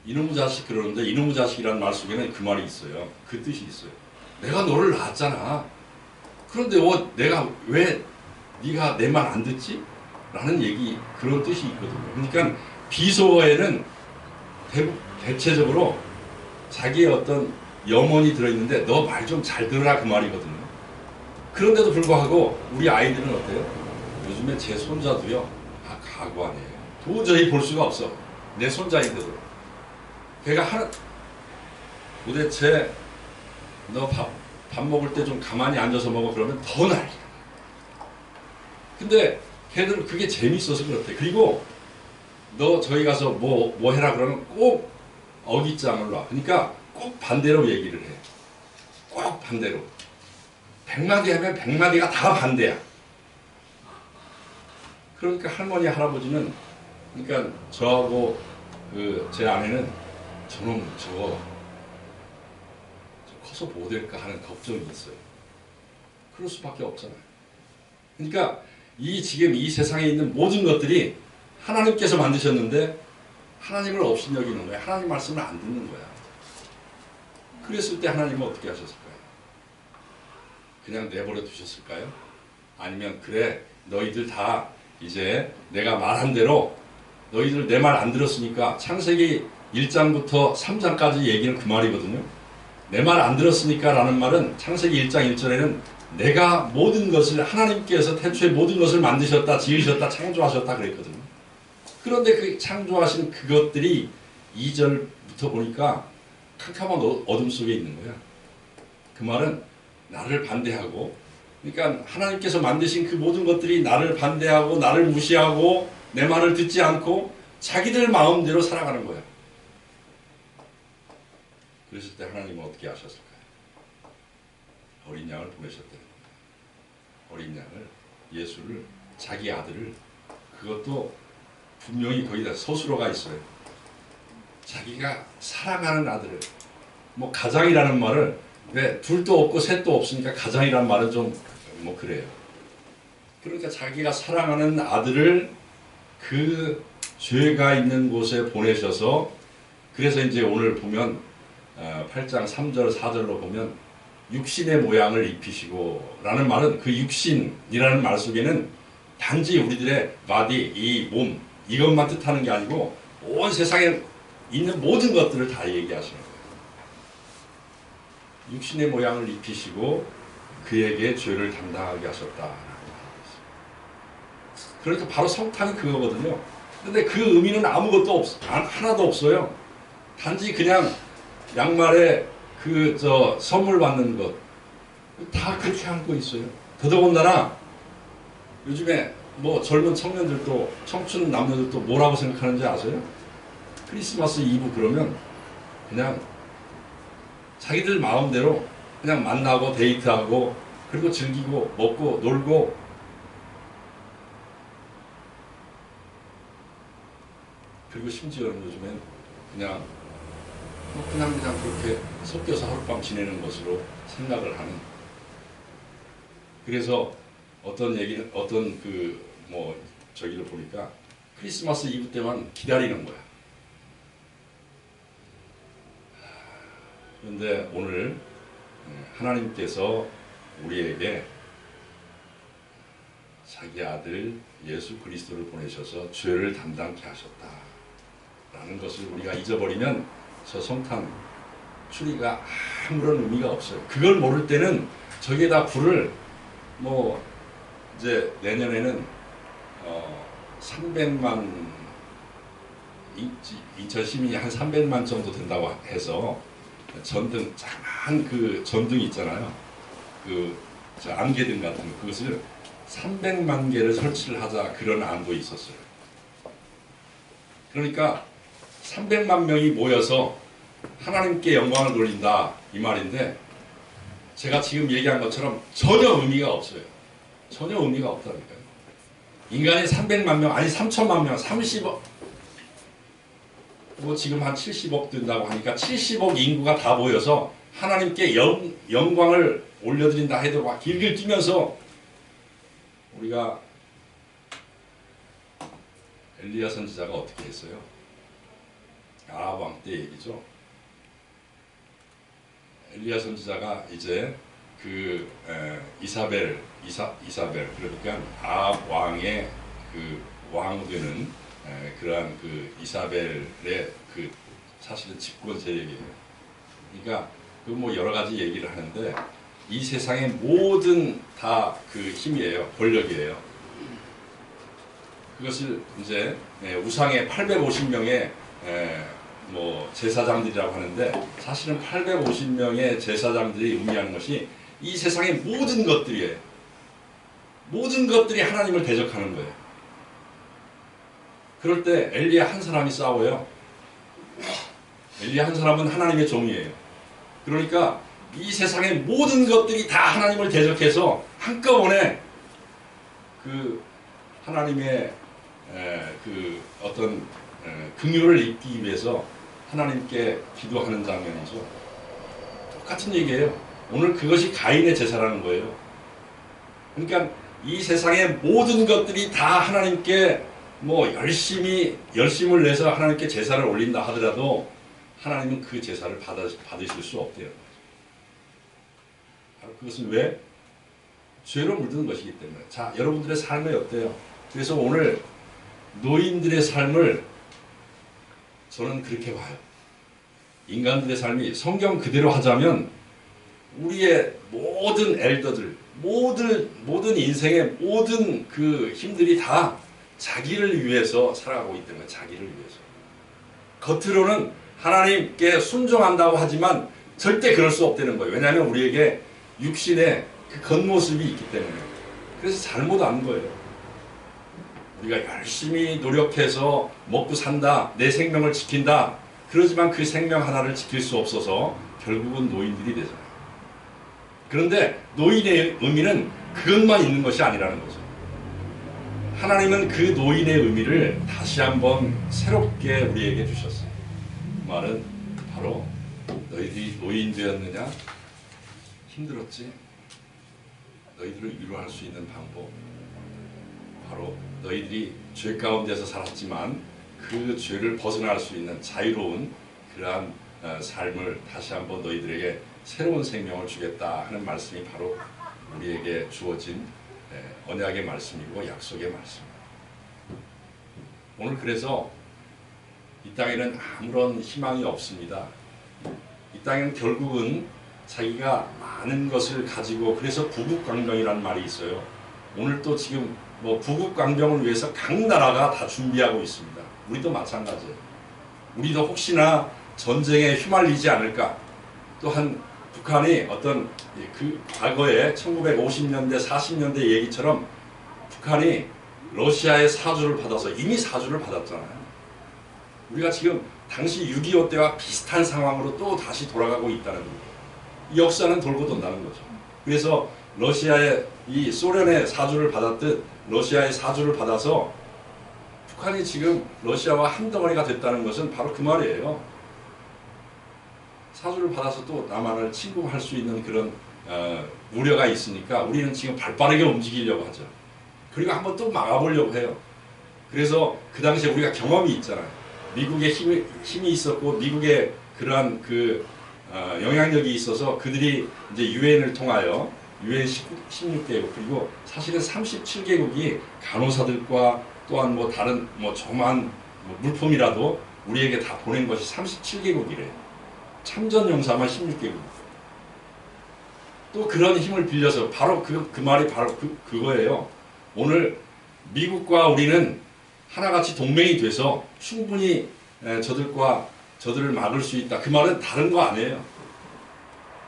이놈의 자식 그러는데 이놈의 자식이라는 말 속에는 그 말이 있어요. 그 뜻이 있어요. 내가 너를 낳았잖아. 그런데 내가 왜 네가 내 말 안 듣지? 라는 얘기, 그런 뜻이 있거든요. 그러니까 비속어에는 대체적으로 자기의 어떤 염원이 들어있는데 너 말 좀 잘 들으라 그 말이거든요. 그런데도 불구하고 우리 아이들은 어때요? 요즘에 제 손자도요, 가구 아니에요. 도저히 볼 수가 없어. 내 손자인데도. 걔가 도대체 너 밥 먹을 때 좀 가만히 앉아서 먹어. 그러면 더 난리야. 근데 걔들은 그게 재밌어서 그렇대. 그리고 너 저기 가서 뭐 해라 그러면 꼭 어깃장을 놔. 그러니까 꼭 반대로 얘기를 해. 꼭 반대로. 100마디 하면 100마디가 다 반대야. 그러니까 할머니, 할아버지는, 그러니까 저하고 제 아내는 저놈 저거 커서 뭐 될까 하는 걱정이 있어요. 그럴 수밖에 없잖아요. 그러니까 지금 이 세상에 있는 모든 것들이 하나님께서 만드셨는데 하나님을 업신여기는 거야. 하나님 말씀을 안 듣는 거야. 그랬을 때 하나님은 어떻게 하셨을까요? 그냥 내버려 두셨을까요? 아니면 그래 너희들 다 이제 내가 말한 대로 너희들 내 말 안 들었으니까, 창세기 1장부터 3장까지 얘기는 그 말이거든요. 내 말 안 들었으니까 라는 말은 창세기 1장 1절에는 내가 모든 것을, 하나님께서 태초에 모든 것을 만드셨다, 지으셨다, 창조하셨다 그랬거든요. 그런데 그 창조하신 그것들이 2절부터 보니까 캄캄한 어둠 속에 있는 거야. 그 말은 나를 반대하고, 그러니까 하나님께서 만드신 그 모든 것들이 나를 반대하고 나를 무시하고 내 말을 듣지 않고 자기들 마음대로 살아가는 거야. 그랬을 때 하나님은 어떻게 하셨을까요? 어린 양을 보내셨다는 거예요. 어린 양을, 예수를, 자기 아들을, 그것도 분명히 거기다 서술어가 있어요. 자기가 사랑하는 아들을, 뭐 가장이라는 말을, 왜 둘도 없고 셋도 없으니까 가장이라는 말은 좀 뭐 그래요. 그러니까 자기가 사랑하는 아들을 그 죄가 있는 곳에 보내셔서, 그래서 이제 오늘 보면 8장 3절 4절로 보면 육신의 모양을 입히시고 라는 말은, 그 육신이라는 말 속에는 단지 우리들의 바디, 이 몸, 이것만 뜻하는 게 아니고 온 세상에 있는 모든 것들을 다 얘기하시는 거예요. 육신의 모양을 입히시고 그에게 죄를 담당하게 하셨다. 그러니까 바로 성탄이 그거거든요. 근데 그 의미는 아무것도 하나도 없어요. 단지 그냥 양말에 선물 받는 것, 다 그렇게 하고 있어요. 더더군다나 요즘에 뭐 젊은 청년들도, 청춘 남녀들도 뭐라고 생각하는지 아세요? 크리스마스 이브 그러면 그냥 자기들 마음대로 그냥 만나고 데이트하고 그리고 즐기고 먹고 놀고 그리고 심지어는 요즘엔 그냥 그냥 그렇게 섞여서 하룻밤 지내는 것으로 생각을 하는. 그래서 어떤 저기를 보니까 크리스마스 이브 때만 기다리는 거야. 그런데 오늘 하나님께서 우리에게 자기 아들 예수 그리스도를 보내셔서 죄를 담당케 하셨다라는 것을 우리가 잊어버리면 저 성탄 추리가 아무런 의미가 없어요. 그걸 모를 때는 저기에다 불을 이제 내년에는 300만 인천 시민이 한 300만 정도 된다고 해서 전등 작은 그 전등 있잖아요. 저 안개등 같은 거, 그것을 300만 개를 설치를 하자, 그런 안도 있었어요. 그러니까 300만 명이 모여서 하나님께 영광을 돌린다 이 말인데, 제가 지금 얘기한 것처럼 전혀 의미가 없어요. 전혀 의미가 없다니까요. 인간이 300만 명, 아니 3천만 명, 30억, 지금 한 70억 된다고 하니까 70억 인구가 다 모여서 하나님께 영광을 올려드린다 해도 막 길길 뛰면서, 우리가 엘리야 선지자가 어떻게 했어요? 아합 왕 때 얘기죠. 엘리야 선지자가 이제 이사벨 그러니까 아합 왕의 왕 되는 그러한 이사벨의 사실은 집권 세력이에요. 그러니까 여러 가지 얘기를 하는데, 이 세상의 모든 다 힘이에요. 권력이에요. 그것을 이제 우상의 850명의 제사장들이라고 하는데, 사실은 850명의 제사장들이 의미하는 것이 이 세상의 모든 것들이에요. 모든 것들이 하나님을 대적하는 거예요. 그럴 때 엘리야 한 사람이 싸워요. 엘리야 한 사람은 하나님의 종이에요. 그러니까 이 세상의 모든 것들이 다 하나님을 대적해서 한꺼번에 하나님의 어떤 긍휼을 입기 위해서 하나님께 기도하는 장면이죠. 똑같은 얘기예요. 오늘 그것이 가인의 제사라는 거예요. 그러니까 이 세상의 모든 것들이 다 하나님께 열심을 내서 하나님께 제사를 올린다 하더라도 하나님은 그 제사를 받으실 수 없대요. 그것은 왜? 죄로 물드는 것이기 때문에. 자, 여러분들의 삶이 어때요? 그래서 오늘 노인들의 삶을 저는 그렇게 봐요. 인간들의 삶이 성경 그대로 하자면 우리의 모든 엘더들, 모든 인생의 모든 힘들이 다 자기를 위해서 살아가고 있기 때문에, 자기를 위해서. 겉으로는 하나님께 순종한다고 하지만 절대 그럴 수 없다는 거예요. 왜냐하면 우리에게 육신의 겉모습이 있기 때문에. 그래서 잘못 안 거예요. 우리가 열심히 노력해서 먹고 산다, 내 생명을 지킨다, 그러지만 그 생명 하나를 지킬 수 없어서 결국은 노인들이 되잖아요. 그런데 노인의 의미는 그것만 있는 것이 아니라는 거죠. 하나님은 그 노인의 의미를 다시 한번 새롭게 우리에게 주셨어요. 그 말은 바로 너희들이 노인 되었느냐? 힘들었지? 너희들을 위로할 수 있는 방법, 바로 너희들이 죄 가운데서 살았지만 그 죄를 벗어날 수 있는 자유로운 그러한 삶을 다시 한번 너희들에게 새로운 생명을 주겠다 하는 말씀이 바로 우리에게 주어진 언약의 말씀이고 약속의 말씀입니다. 오늘 그래서 이 땅에는 아무런 희망이 없습니다. 이 땅은 결국은 자기가 많은 것을 가지고, 그래서 부국강병이라는 말이 있어요. 오늘 또 지금 부국강병을 위해서 각 나라가 다 준비하고 있습니다. 우리도 마찬가지예요. 우리도 혹시나 전쟁에 휘말리지 않을까. 또한 북한이 어떤 과거에 1950년대 40년대 얘기처럼 북한이 러시아의 사주를 받아서 이미 사주를 받았잖아요. 우리가 지금 당시 6.25 때와 비슷한 상황으로 또 다시 돌아가고 있다는 거예요. 이 역사는 돌고 돈다는 거죠. 그래서 러시아의 이 소련의 사주를 받았듯 러시아의 사주를 받아서 북한이 지금 러시아와 한 덩어리가 됐다는 것은 바로 그 말이에요. 사주를 받아서 또 남한을 침공할 수 있는 그런 우려가 있으니까 우리는 지금 발빠르게 움직이려고 하죠. 그리고 한번 또 막아보려고 해요. 그래서 그 당시에 우리가 경험이 있잖아요. 미국의 힘이 있었고 미국의 그러한 그 영향력이 있어서 그들이 이제 유엔을 통하여 유엔 16개국 그리고 사실은 37개국이 간호사들과 또한 뭐 다른 뭐 조그만 물품이라도 우리에게 다 보낸 것이 37개국이래요. 참전 용사만 16개국. 또 그런 힘을 빌려서 바로 그 말이 바로 그거예요. 오늘 미국과 우리는 하나같이 동맹이 돼서 충분히 저들을 막을 수 있다. 그 말은 다른 거 아니에요.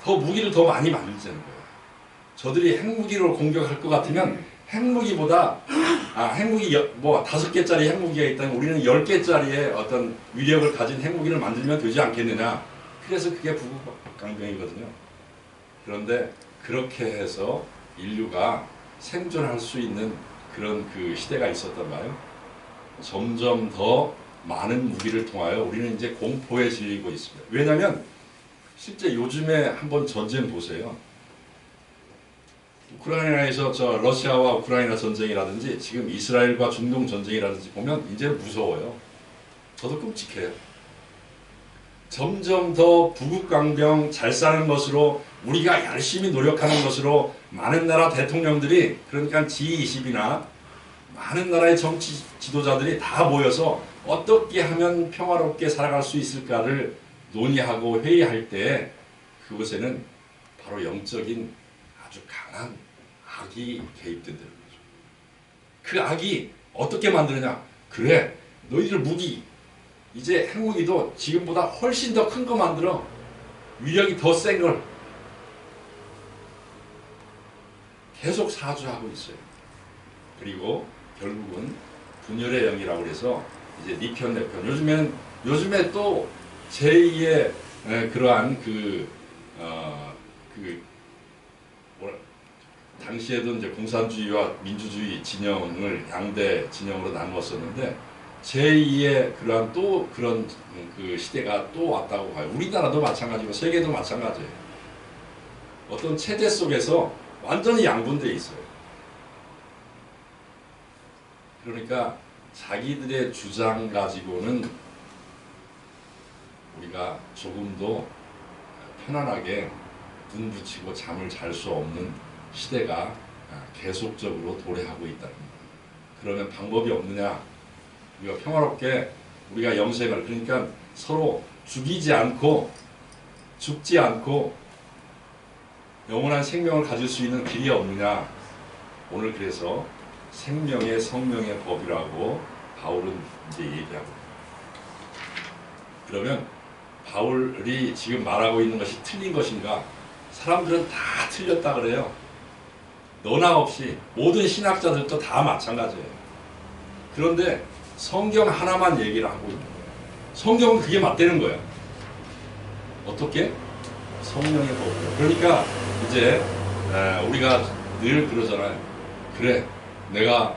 더 무기를 더 많이 만들자는 거예요. 저들이 핵무기로 공격할 것 같으면 핵무기보다 핵무기 뭐 5개짜리 핵무기가 있다면 우리는 10개짜리의 어떤 위력을 가진 핵무기를 만들면 되지 않겠느냐. 그래서 그게 북극강병이거든요. 그런데 그렇게 해서 인류가 생존할 수 있는 그런 그 시대가 있었단 말이에요. 점점 더 많은 무기를 통하여 우리는 이제 공포에 질리고 있습니다. 왜냐하면 실제 요즘에 한번 전쟁 보세요. 우크라이나에서 러시아와 우크라이나 전쟁이라든지 지금 이스라엘과 중동 전쟁이라든지 보면 이제 무서워요. 저도 끔찍해요. 점점 더 부국강병 잘 사는 것으로 우리가 열심히 노력하는 것으로 많은 나라 대통령들이 그러니까 G20이나 많은 나라의 정치 지도자들이 다 모여서 어떻게 하면 평화롭게 살아갈 수 있을까를 논의하고 회의할 때 그곳에는 바로 영적인 아주 강한 악이 개입된다는 거죠. 그 악이 어떻게 만드느냐? 그래, 너희들 무기 이제 핵무기도 지금보다 훨씬 더 큰 거 만들어. 위력이 더 센 걸. 계속 사주하고 있어요. 그리고 결국은 분열의 영이라고 해서 이제 네 편 내 편. 요즘에 또 제2의 그러한 당시에도 이제 공산주의와 민주주의 진영을 양대 진영으로 나누었었는데 제2의 그러한 또 그런 그 시대가 또 왔다고 봐요. 우리나라도 마찬가지고 세계도 마찬가지예요. 어떤 체제 속에서 완전히 양분되어 있어요. 그러니까 자기들의 주장 가지고는 우리가 조금도 편안하게 눈 붙이고 잠을 잘 수 없는 시대가 계속적으로 도래하고 있다는 거예요. 그러면 방법이 없느냐? 우리가 평화롭게 우리가 영생을 그러니까 서로 죽이지 않고 죽지 않고 영원한 생명을 가질 수 있는 길이 없느냐? 오늘 그래서 생명의 성명의 법이라고 바울은 이제 얘기하고 그러면 바울이 지금 말하고 있는 것이 틀린 것인가? 사람들은 다 틀렸다 그래요. 너나 없이 모든 신학자들도 다 마찬가지예요. 그런데 성경 하나만 얘기를 하고 있는 거예요. 성경은 그게 맞다는 거예요. 어떻게? 성령의 법으로. 그러니까 이제 우리가 늘 그러잖아요. 그래, 내가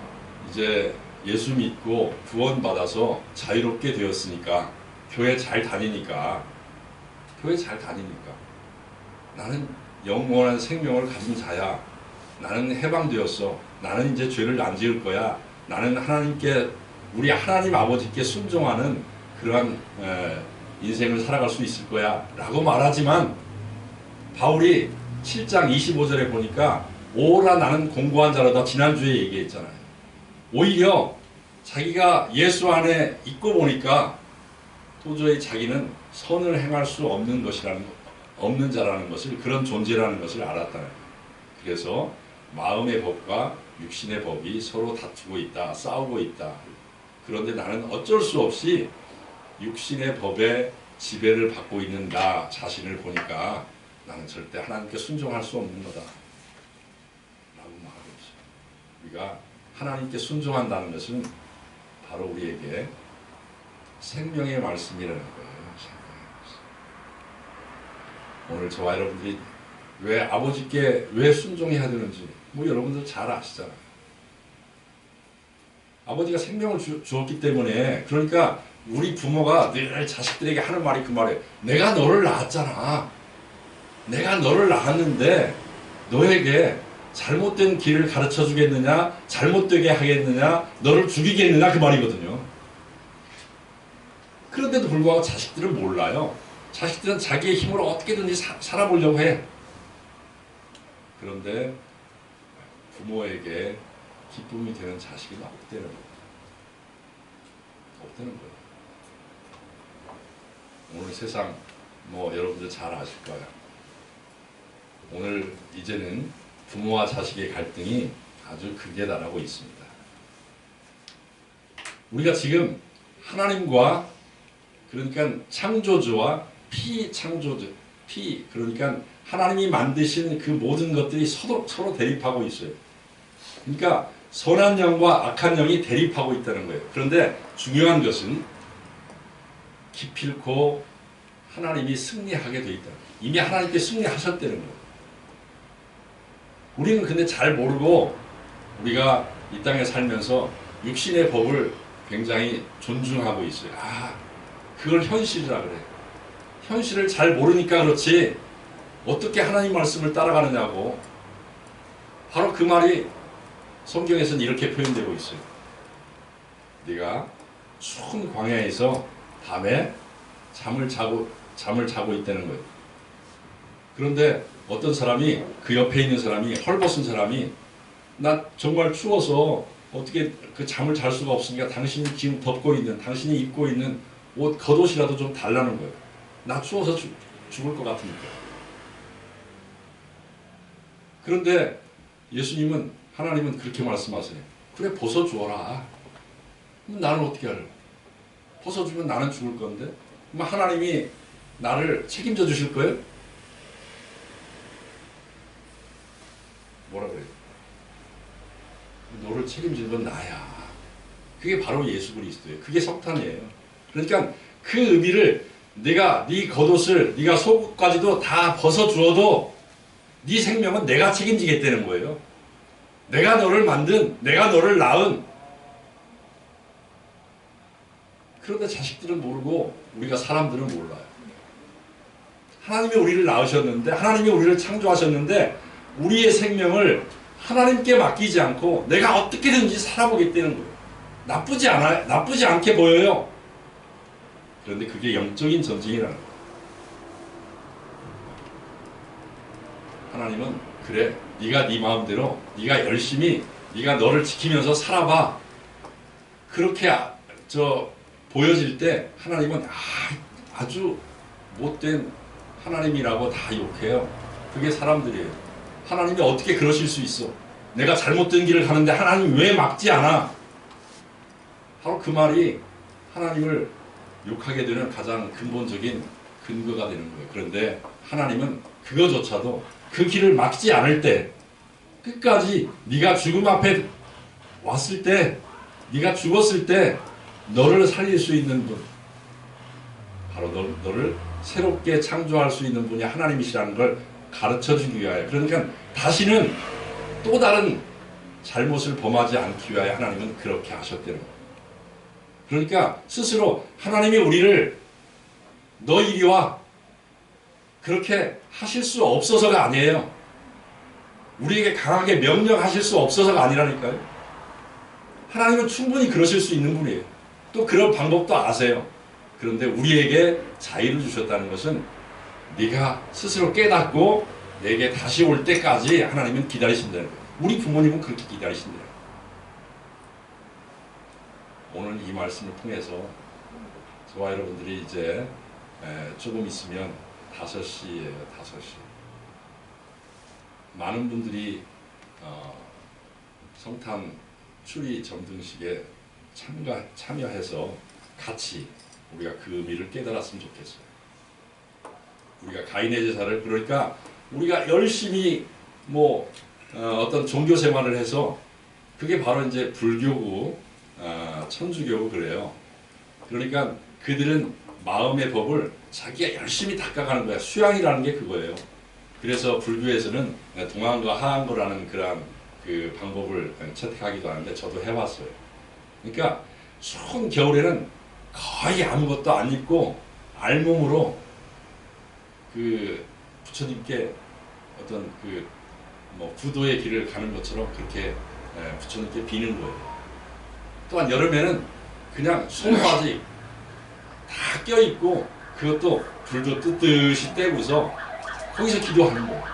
이제 예수 믿고 구원받아서 자유롭게 되었으니까 교회 잘 다니니까 나는 영원한 생명을 가진 자야. 나는 해방되었어. 나는 이제 죄를 안 지을 거야. 나는 하나님께 우리 하나님 아버지께 순종하는 그러한 인생을 살아갈 수 있을 거야 라고 말하지만 바울이 7장 25절에 보니까 오라 나는 공고한 자로다 지난주에 얘기했잖아요. 오히려 자기가 예수 안에 있고 보니까 도저히 자기는 선을 행할 수 없는 자라는 것을 그런 존재라는 것을 알았다는 거예요. 그래서 마음의 법과 육신의 법이 서로 다투고 있다. 싸우고 있다. 그런데 나는 어쩔 수 없이 육신의 법에 지배를 받고 있는 나 자신을 보니까 나는 절대 하나님께 순종할 수 없는 거다 라고 말하고 있어요. 우리가 하나님께 순종한다는 것은 바로 우리에게 생명의 말씀이라는 거예요. 오늘 저와 여러분들이 왜 아버지께 왜 순종해야 되는지 뭐 여러분들 잘 아시잖아요. 아버지가 생명을 주었기 때문에. 그러니까 우리 부모가 늘 자식들에게 하는 말이 그 말이에요. 내가 너를 낳았잖아. 내가 너를 낳았는데 너에게 잘못된 길을 가르쳐 주겠느냐, 잘못되게 하겠느냐, 너를 죽이겠느냐, 그 말이거든요. 그런데도 불구하고 자식들은 몰라요. 자식들은 자기의 힘으로 어떻게든지 살아보려고 해. 그런데 부모에게 기쁨이 되는 자식이 없다는 거예요. 없다는 거예요. 오늘 세상 뭐 여러분들 잘 아실 거예요. 오늘 이제는 부모와 자식의 갈등이 아주 극에 달하고 있습니다. 우리가 지금 하나님과, 그러니까 창조주와 피창조주, 그러니까 하나님이 만드신 그 모든 것들이 서로 대립하고 있어요. 그러니까 선한 영과 악한 영이 대립하고 있다는 거예요. 그런데 중요한 것은 기필코 하나님이 승리하게 돼 있다. 이미 하나님께 승리하셨다는 거예요. 우리는 근데 잘 모르고 우리가 이 땅에 살면서 육신의 법을 굉장히 존중하고 있어요. 그걸 현실이라 그래. 현실을 잘 모르니까 그렇지 어떻게 하나님 말씀을 따라가느냐고. 바로 그 말이 성경에서는 이렇게 표현되고 있어요. 네가 추운 광야에서 밤에 잠을 자고 있다는 거예요. 그런데 어떤 사람이, 그 옆에 있는 사람이, 헐벗은 사람이, 나 정말 추워서 어떻게 그 잠을 잘 수가 없으니까 당신이 지금 당신이 입고 있는 옷, 겉옷이라도 좀 달라는 거예요. 나 추워서 죽을 것 같으니까. 그런데 하나님은 그렇게 말씀하세요. 그래, 벗어주어라. 그럼 나는 어떻게 할래? 벗어주면 나는 죽을 건데? 그럼 하나님이 나를 책임져 주실 거예요? 뭐라 그래요? 너를 책임질 건 나야. 그게 바로 예수 그리스도예요. 그게 석탄이에요. 그러니까 그 의미를 네가 네 겉옷을, 네가 속옷까지도 다 벗어주어도 네 생명은 내가 책임지겠다는 거예요. 내가 너를 만든, 내가 너를 낳은. 그런데 자식들은 모르고 우리가 사람들은 몰라요. 하나님이 우리를 낳으셨는데, 하나님이 우리를 창조하셨는데 우리의 생명을 하나님께 맡기지 않고 내가 어떻게든지 살아보겠다는 거예요. 나쁘지 않게 보여요. 그런데 그게 영적인 전쟁이라는 거예요. 하나님은 그래, 네가 네 마음대로, 네가 열심히, 네가 너를 지키면서 살아봐. 그렇게 보여질 때 하나님은 아주 못된 하나님이라고 다 욕해요. 그게 사람들이에요. 하나님이 어떻게 그러실 수 있어? 내가 잘못된 길을 가는데 하나님 왜 막지 않아? 바로 그 말이 하나님을 욕하게 되는 가장 근본적인 근거가 되는 거예요. 그런데 하나님은 그거조차도 그 길을 막지 않을 때, 끝까지 네가 죽음 앞에 왔을 때, 네가 죽었을 때 너를 살릴 수 있는 분, 바로 너를 새롭게 창조할 수 있는 분이 하나님이시라는 걸 가르쳐주기 위하여, 그러니까 다시는 또 다른 잘못을 범하지 않기 위하여 하나님은 그렇게 하셨다는 거예요. 그러니까 스스로 하나님이 우리를 너 이리 와, 그렇게 하실 수 없어서가 아니에요. 우리에게 강하게 명령하실 수 없어서가 아니라니까요. 하나님은 충분히 그러실 수 있는 분이에요. 또 그런 방법도 아세요. 그런데 우리에게 자유를 주셨다는 것은 네가 스스로 깨닫고 내게 다시 올 때까지 하나님은 기다리신다는 거예요. 우리 부모님은 그렇게 기다리신대요. 오늘 이 말씀을 통해서 저와 여러분들이 이제 조금 있으면 5시예요. 5시. 많은 분들이 성탄 추리 점등식에 참여해서 같이 우리가 그 의미를 깨달았으면 좋겠어요. 우리가 가인의 제사를, 그러니까 우리가 열심히 어떤 종교 생활을 해서, 그게 바로 이제 불교고 천주교고 그래요. 그러니까 그들은 마음의 법을 자기가 열심히 닦아가는 거야. 수양이라는 게 그거예요. 그래서 불교에서는 동안과 하안거라는 그런 그 방법을 채택하기도 하는데 저도 해봤어요. 그러니까 추운 겨울에는 거의 아무것도 안 입고 알몸으로 그 부처님께 어떤 그 뭐 구도의 길을 가는 것처럼 그렇게 부처님께 비는 거예요. 또한 여름에는 그냥 손바지 다 껴입고 그것도 불도 뜨뜻이 떼고서 거기서 기도하는 거예요.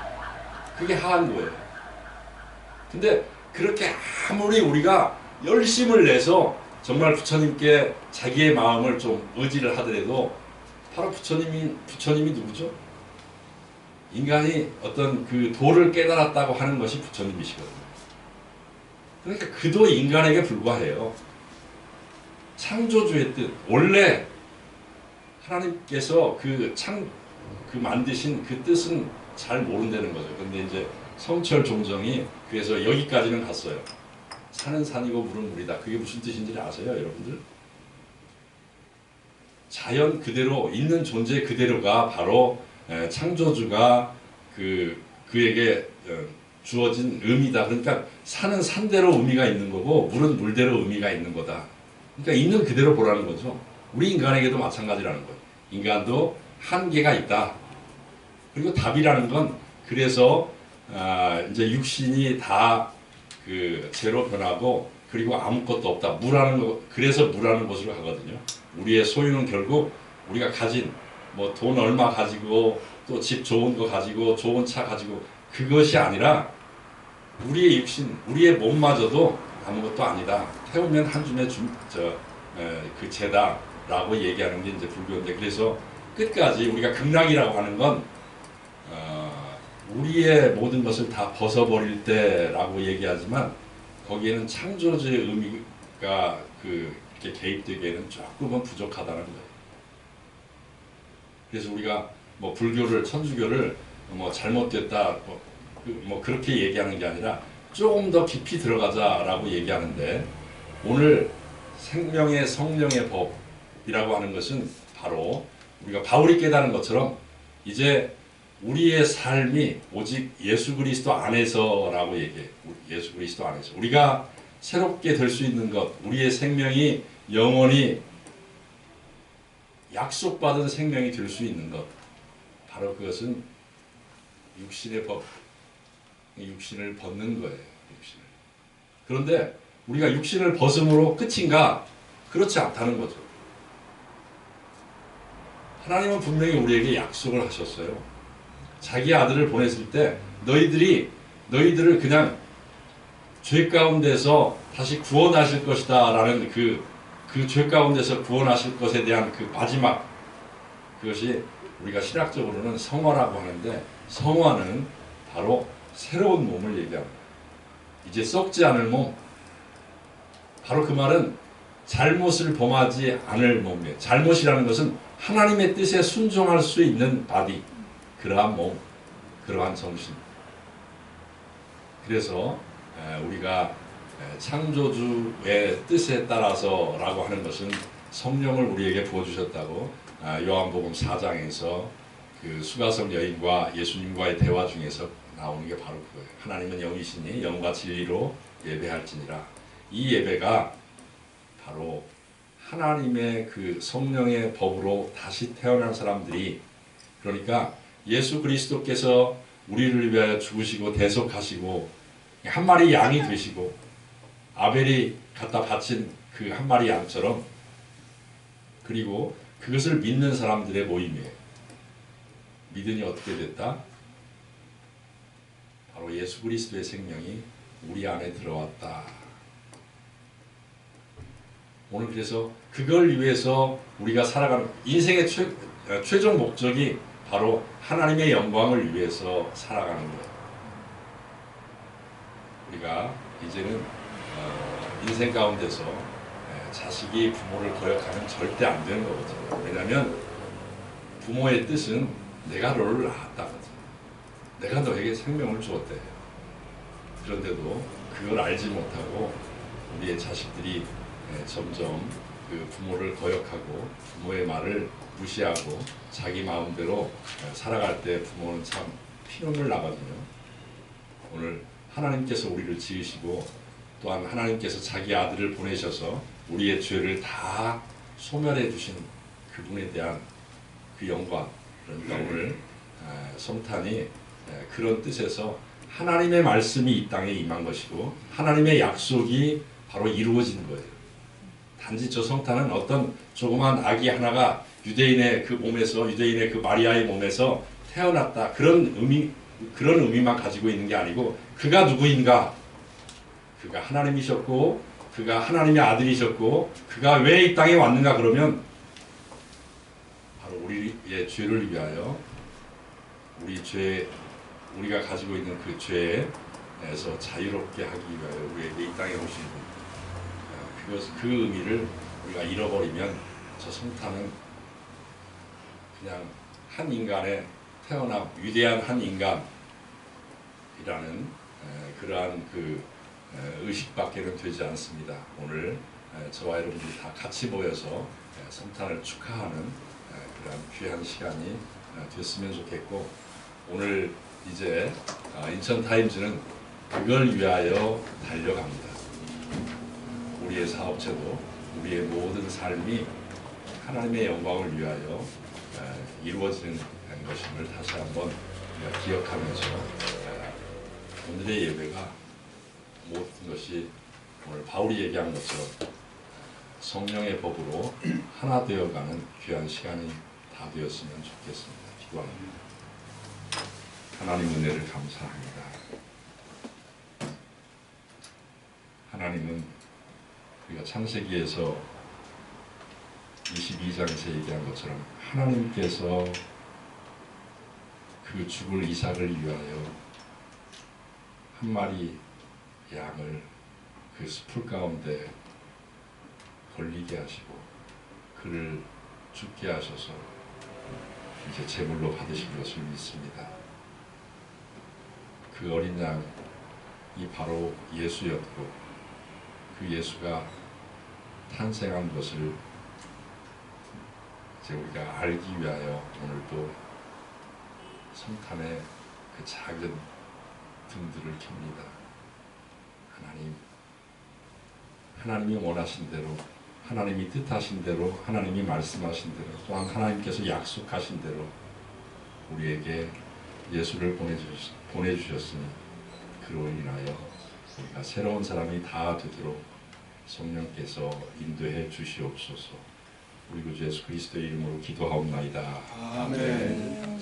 그게 하한 거예요. 근데 그렇게 아무리 우리가 열심을 내서 정말 부처님께 자기의 마음을 좀 의지를 하더라도 바로 부처님이 누구죠? 인간이 어떤 그 도를 깨달았다고 하는 것이 부처님이시거든요. 그러니까 그도 인간에게 불과해요. 창조주의 뜻, 원래 하나님께서 그 만드신 그 뜻은 잘 모른다는 거죠. 근데 이제 성철 종정이 그래서 여기까지는 갔어요. 산은 산이고 물은 물이다. 그게 무슨 뜻인지 아세요, 여러분들? 자연 그대로 있는 존재 그대로가 바로 창조주가 그에게 주어진 의미다. 그러니까 산은 산대로 의미가 있는 거고 물은 물대로 의미가 있는 거다. 그러니까 있는 그대로 보라는 거죠. 우리 인간에게도 마찬가지라는 거예요. 인간도 한계가 있다. 그리고 답이라는 건 그래서 이제 육신이 다 그 제로 변하고 그리고 아무것도 없다. 무라는 거 그래서 무라는 것으로 가거든요. 우리의 소유는 결국 우리가 가진 뭐 돈 얼마 가지고 또 집 좋은 거 가지고 좋은 차 가지고 그것이 아니라 우리의 육신, 우리의 몸마저도 아무것도 아니다. 태우면 한 줌의 그 죄다라고 얘기하는 게 이제 불교인데 그래서 끝까지 우리가 극락이라고 하는 건 우리의 모든 것을 다 벗어버릴 때라고 얘기하지만 거기에는 창조주의 의미가 이렇게 개입되기에는 조금은 부족하다는 거예요. 그래서 우리가 뭐 불교를 천주교를 뭐 잘못됐다 뭐 그렇게 얘기하는 게 아니라 조금 더 깊이 들어가자라고 얘기하는데 오늘 생명의 성령의 법이라고 하는 것은 바로 우리가 바울이 깨달은 것처럼 이제 우리의 삶이 오직 예수 그리스도 안에서라고 얘기해. 예수 그리스도 안에서 우리가 새롭게 될 수 있는 것, 우리의 생명이 영원히 약속받은 생명이 될 수 있는 것, 바로 그것은 육신의 법, 육신을 벗는 거예요. 육신을. 그런데 우리가 육신을 벗음으로 끝인가? 그렇지 않다는 거죠. 하나님은 분명히 우리에게 약속을 하셨어요. 자기 아들을 보냈을 때 너희들을 그냥 죄 가운데서 다시 구원하실 것이다 라는 그 죄 가운데서 구원하실 것에 대한 그 마지막 그것이 우리가 신학적으로는 성화라고 하는데 성화는 바로 새로운 몸을 얘기합니다. 이제 썩지 않을 몸. 바로 그 말은 잘못을 범하지 않을 몸이에요. 잘못이라는 것은 하나님의 뜻에 순종할 수 있는 바디. 그러한 몸, 그러한 정신. 그래서 우리가 창조주의 뜻에 따라서라고 하는 것은 성령을 우리에게 부어주셨다고 요한복음 4장에서 그 수가성 여인과 예수님과의 대화 중에서 나오는 게 바로 그거예요. 하나님은 영이시니 영과 진리로 예배할지니라. 이 예배가 바로 하나님의 그 성령의 법으로 다시 태어난 사람들이 그러니까 예수 그리스도께서 우리를 위하여 죽으시고 대속하시고 한 마리 양이 되시고 아벨이 갖다 바친 그 한 마리 양처럼 그리고 그것을 믿는 사람들의 모임이에요. 믿으니 어떻게 됐다? 바로 예수 그리스도의 생명이 우리 안에 들어왔다. 오늘 그래서 그걸 위해서 우리가 살아가는 인생의 최종 목적이 바로 하나님의 영광을 위해서 살아가는 거예요. 우리가 이제는 인생 가운데서 자식이 부모를 거역하면 절대 안 되는 거거든요. 왜냐하면 부모의 뜻은 내가 너를 낳았다거든. 내가 너에게 생명을 주었대. 그런데도 그걸 알지 못하고 우리의 자식들이 점점 그 부모를 거역하고 부모의 말을 무시하고 자기 마음대로 살아갈 때 부모는 참 피눈물 나거든요. 오늘 하나님께서 우리를 지으시고 또한 하나님께서 자기 아들을 보내셔서 우리의 죄를 다 소멸해 주신 그분에 대한 그 영광, 그러니까 오늘 성탄이 그런 뜻에서 하나님의 말씀이 이 땅에 임한 것이고 하나님의 약속이 바로 이루어진 거예요. 단지 저 성탄은 어떤 조그만 아기 하나가 유대인의 그 몸에서, 유대인의 그 마리아의 몸에서 태어났다, 그런 의미만 가지고 있는 게 아니고, 그가 누구인가? 그가 하나님이셨고 그가 하나님의 아들이셨고 그가 왜 이 땅에 왔는가? 그러면 바로 우리의 죄를 위하여, 우리가 가지고 있는 그 죄에서 자유롭게 하기 위하여 우리에게 이 땅에 오신 그 의미를 우리가 잃어버리면 저 성탄은 그냥 한 인간의 태어난 위대한 한 인간이라는 그러한 그 의식밖에는 되지 않습니다. 오늘 저와 여러분들이 다 같이 모여서 성탄을 축하하는 그런 귀한 시간이 됐으면 좋겠고, 오늘 이제 인천타임즈는 그걸 위하여 달려갑니다. 우리의 사업체도, 우리의 모든 삶이 하나님의 영광을 위하여 이루어지는 것임을 다시 한번 기억하면서 오늘의 예배가 모든 것이 오늘 바울이 얘기한 것처럼 성령의 법으로 하나 되어가는 귀한 시간이 다 되었으면 좋겠습니다. 기도합니다. 하나님 은혜를 감사합니다. 하나님은 우리가 창세기에서 22장에서 얘기한 것처럼 하나님께서 그 죽을 이삭을 위하여 한 마리 양을 그 숲풀 가운데 걸리게 하시고 그를 죽게 하셔서 이제 제물로 받으신 것을 믿습니다. 그 어린 양이 바로 예수였고 그 예수가 탄생한 것을 이제 우리가 알기 위하여 오늘도 성탄의 그 작은 등들을 켭니다. 하나님이 원하신 대로, 하나님이 뜻하신 대로, 하나님이 말씀하신 대로, 또한 하나님께서 약속하신 대로 우리에게 예수를 보내주셨으니 그로 인하여 우리가 새로운 사람이 다 되도록 성령께서 인도해 주시옵소서. 우리 구주 예수 그리스도의 이름으로 기도하옵나이다. 아멘.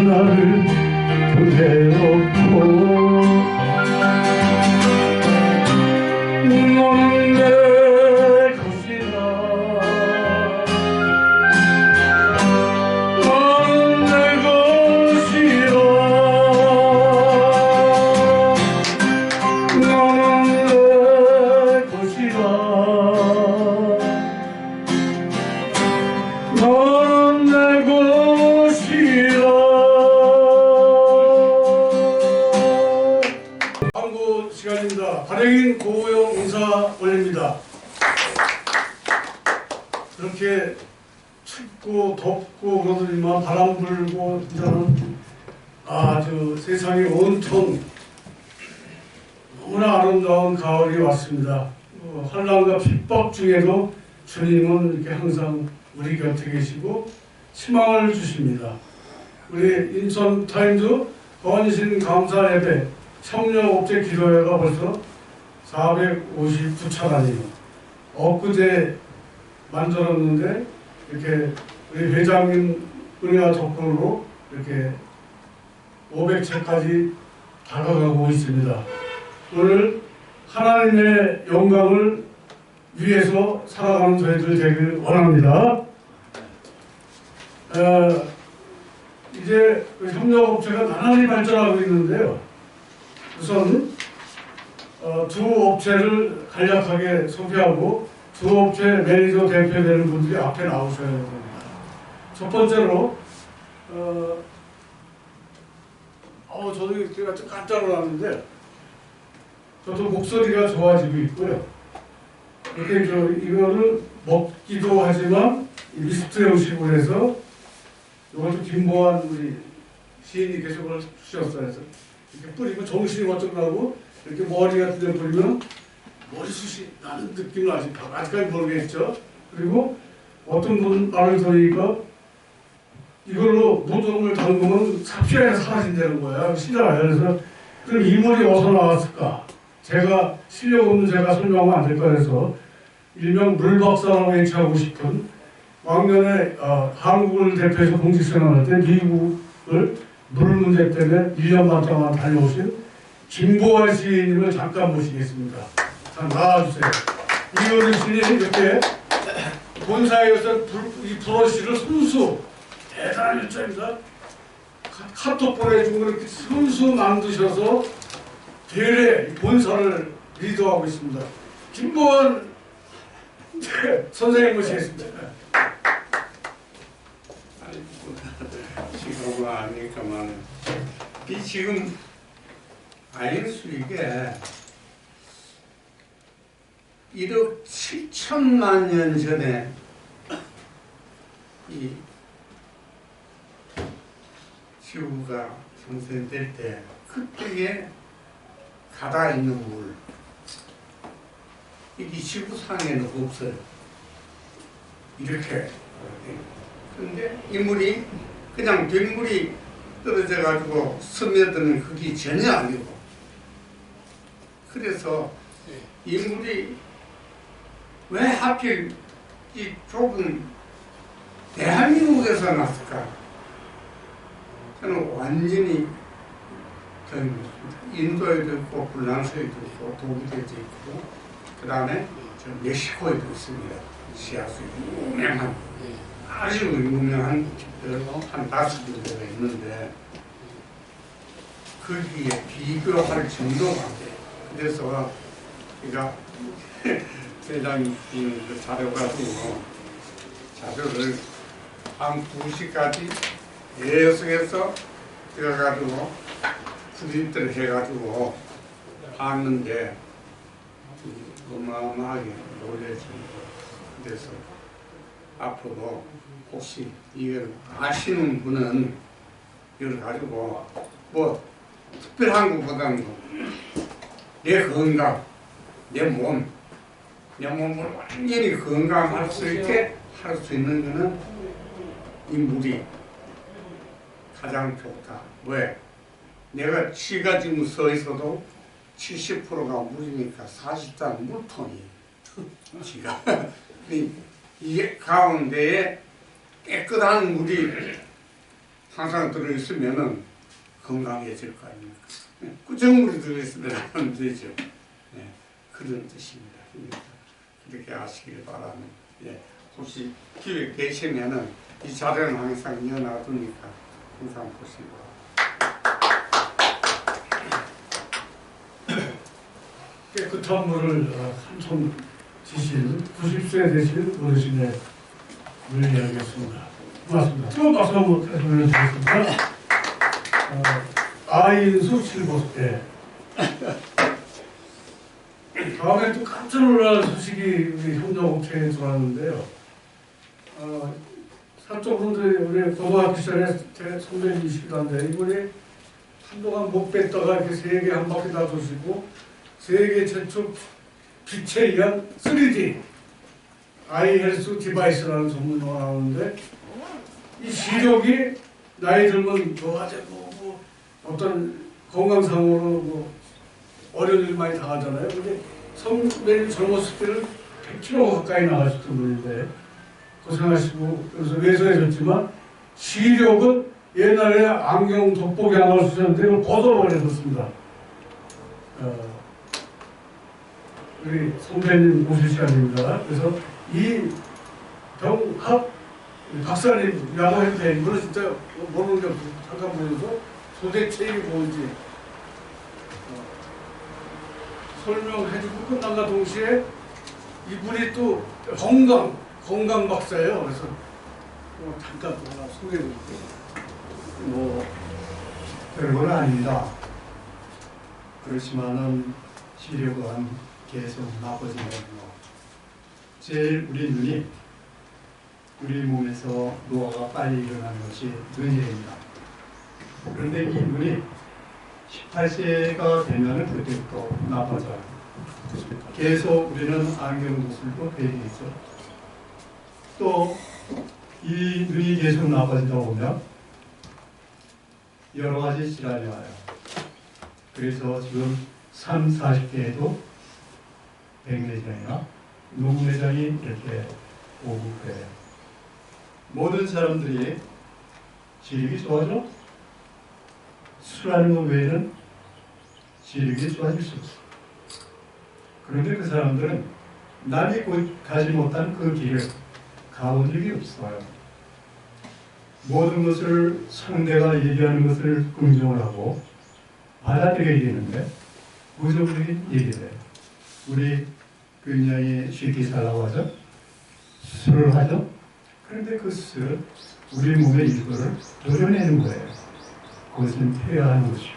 나를 그대놓고 너는 내 것이라 너는 내 것이라 너는 내 것이라 너는 내 것이라. 광고 시간입니다. 발행인 고호영 인사 올립니다. 이렇게 춥고 덥고 그러더니만 바람 불고 진짜는 아주 세상이 온통 너무나 아름다운 가을이 왔습니다. 환난과 핍박 중에도 주님은 이렇게 항상 우리 곁에 계시고 희망을 주십니다. 우리 인천 타임즈 헌신 감사 예배 청년업체 기도회가 벌써 459차라니요. 엊그제 만들었는데 이렇게 우리 회장님 은혜와 덕분으로 이렇게 500채까지 다가가고 있습니다. 오늘 하나님의 영광을 위해서 살아가는 저희들 되길 원합니다. 이제 협력업체가 나날이 발전하고 있는데요. 우선 두 업체를 간략하게 소개하고 두 업체 매니저 대표되는 분들이 앞에 나오셔야 됩니다. 첫 번째로 저도 제가 좀 깜짝 놀랐는데 저도 목소리가 좋아지고 있고요. 이렇게 이거를 먹기도 하지만 미스트 형식으로 해서 이것도 김보환 우리 시인님께서 그걸 주셨어요. 그래서 이렇게 뿌리면 정신이 번쩍 나고 이렇게 머리 같은 데 뿌리면 머리숱이 나는 느낌을 아직까지 모르겠죠. 그리고 어떤 분 말을 들으니까 이걸로 무덤을 담그면 삽시간에 사라진다는 거야. 신기하요. 그래서 그럼 이 물이 어디서 나왔을까? 제가 실력 없는 제가 설명하면 안 될까 해서 일명 물박사라고 얘기하고 싶은 왕년에 한국을 대표해서 공직 생활할 때 미국을 물 문제 때문에 1년 반 동안 다녀오신 김보환 시인님을 잠깐 모시겠습니다. 자, 나와주세요. 이 어르신이 이렇게 본사에서 이 브러쉬를 손수 대단한 일자입니다. 카톡 보내주고 그렇게 손수 만드셔서 대래 본사를 리드하고 있습니다. 김보환 선생님 모시겠습니다. 지금 아니까만 이 지금 아인수 이게 1억 7천만 년 전에 이 지구가 형성될 때 그때에 가다 있는 물 이게 지구상에는 없어요. 이렇게. 근데 이 물이 그냥 빗물이 떨어져 가지고 스며드는 그게 전혀 아니고 그래서 이 물이 왜 하필 이 좁은 대한민국에서 났을까? 저는 완전히 인도에도 있고 불란서에도 있고 독일에도 있고 그 다음에 멕시코에도 있습니다. 시아수 유명한 아주 유명한 한 5군데가 있는데 거기에 비교할 정도가 안 돼요. 그래서 제가 회장님 그 자료가지고 자료를 한 2시까지 계속해서 들어가지고 프린트를 해가지고 봤는데 어마어마하게 놀랬습니다. 그래서 앞으로 혹시 이걸 아시는 분은 이걸 가지고 뭐 특별한 것보다는 내 건강, 내 몸을 완전히 건강할 수 있게 할 수 있는 것은 이 물이 가장 좋다. 왜? 내가 지가 지금 서 있어도 70%가 물이니까 40잔 물통이에요. 지가. 이 가운데에 깨끗한 물이 항상 들어있으면 건강해질 거 아닙니까? 꾸정물이 들어있으면 안 되죠. 네, 그런 뜻입니다. 그렇게 하시길 바라는. 예, 혹시 기회 계시면은 이 자료는 항상 이어놔두니까 항상 보시고. 깨끗한 물을 한손 드신 90세 되신 어르신의 문의하겠습니다. 고맙습니다. 뜨거운 박수 한번 보내드리겠습니다. 아인수 7보세. 다음에 또 깜짝 놀랄 소식이 우리 현장업체에 들어왔는데요. 사적으로 우리 고등학교 시절에 제 선배님이시기도 한데 이분이 한동안 못 뺐다가 이렇게 세계 한 바퀴 다 도시고 세계 최초 빛에 의한 3D 아이 헬스 디바이스라는 전문어가 나오는데 이 시력이 나이 들면 뭐 어떤 건강상으로 뭐 어려운 일 많이 당하잖아요. 근데 선배님 젊었을 때는 100kg 가까이 나가셨던 분인데 고생하시고 그래서 왜소해졌지만 시력은 옛날에 안경 돋보기 안경을 쓰셨는데 이걸 걷어버렸습니다. 우리 선배님 모실 시간입니다. 그래서 이 병합 박사님 양호해도 돼. 이거는 진짜 모르는 게 없고 잠깐 보여서 도대체 이게 뭔지 설명해주고 끝난과 동시에 이분이 또 건강 박사예요. 그래서 잠깐 또 하나 소개해드릴게요. 뭐 별건 아닙니다. 그렇지만은 시력은 계속 나빠지는 거고 제일 우리 눈이 우리 몸에서 노화가 빨리 일어나는 것이 눈이입니다. 그런데 이 눈이 18세가 되면 그때부터 나빠져요. 계속 우리는 안경 도술도 배기있죠. 또 이 눈이 계속 나빠지다 보면 여러 가지 질환이 와요. 그래서 지금 30, 40대에도 백내장이나 녹내장이 이렇게 오고 그래요. 모든 사람들이 시력이 좋아져? 술하는 것 외에는 시력이 좋아질 수 없어. 그런데 그 사람들은 남이 가지 못한 그 길을 가본 적이 없어요. 모든 것을 상대가 얘기하는 것을 긍정을 하고 받아들여야 되는데 부정적인 얘기를 해요. 우리 굉장히 쉽게 살라고 하죠. 술을 하죠. 그런데 그 술은 우리 몸의 일부를 도려내는 거예요. 그것은 퇴화하는 것이고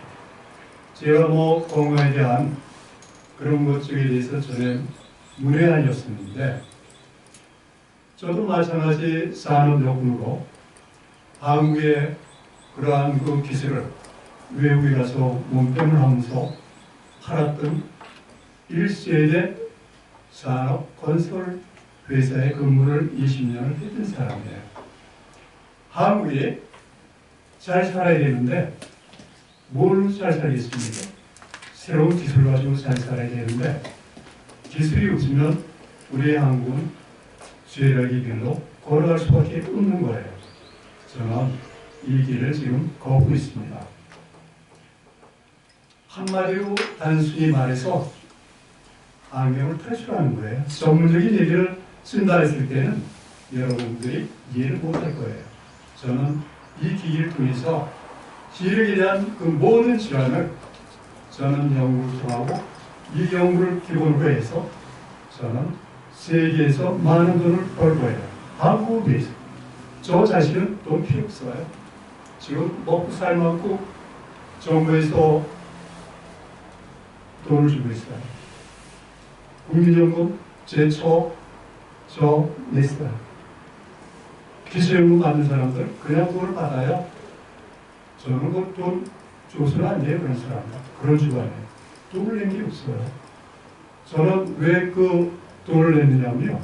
제가 뭐 건강에 대한 그런 것 쪽에 대해서 저는 문외한이었었는데 저도 마찬가지 산업용으로 한국의 그러한 그 기술을 외국에 가서 몸병을 하면서 팔았던 1세대 산업 건설 회사에 근무를 20년을 했던 사람이에요. 한국이 잘 살아야 되는데 뭘 잘 살겠습니까? 새로운 기술 가지고 잘 살아야 되는데 기술이 없으면 우리 한국은 쇠락의 길로 걸어갈 수밖에 없는 거예요. 저는 이 길을 지금 걷고 있습니다. 한마디로 단순히 말해서 안경을 탈출하는 거예요. 전문적인 얘기를 쓴다 했을 때는 여러분들이 이해를 못할 거예요. 저는 이 기기를 통해서 시력에 대한 그 모든 질환을 저는 연구를 통하고 이 연구를 기본으로 해서 저는 세계에서 많은 돈을 벌 거예요. 한국을 위해서. 저 자신은 돈 필요 없어요. 지금 먹고 살만큼 정부에서 돈을 주고 있어요. 국민연금 제초 저 냈어요. 기술연금 받는 사람들 그냥 돈을 받아요. 저는 그 돈 줘서는 안 돼요. 그런 사람들. 그런 주관에 돈을 낸 게 없어요. 저는 왜 그 돈을 냈느냐면요.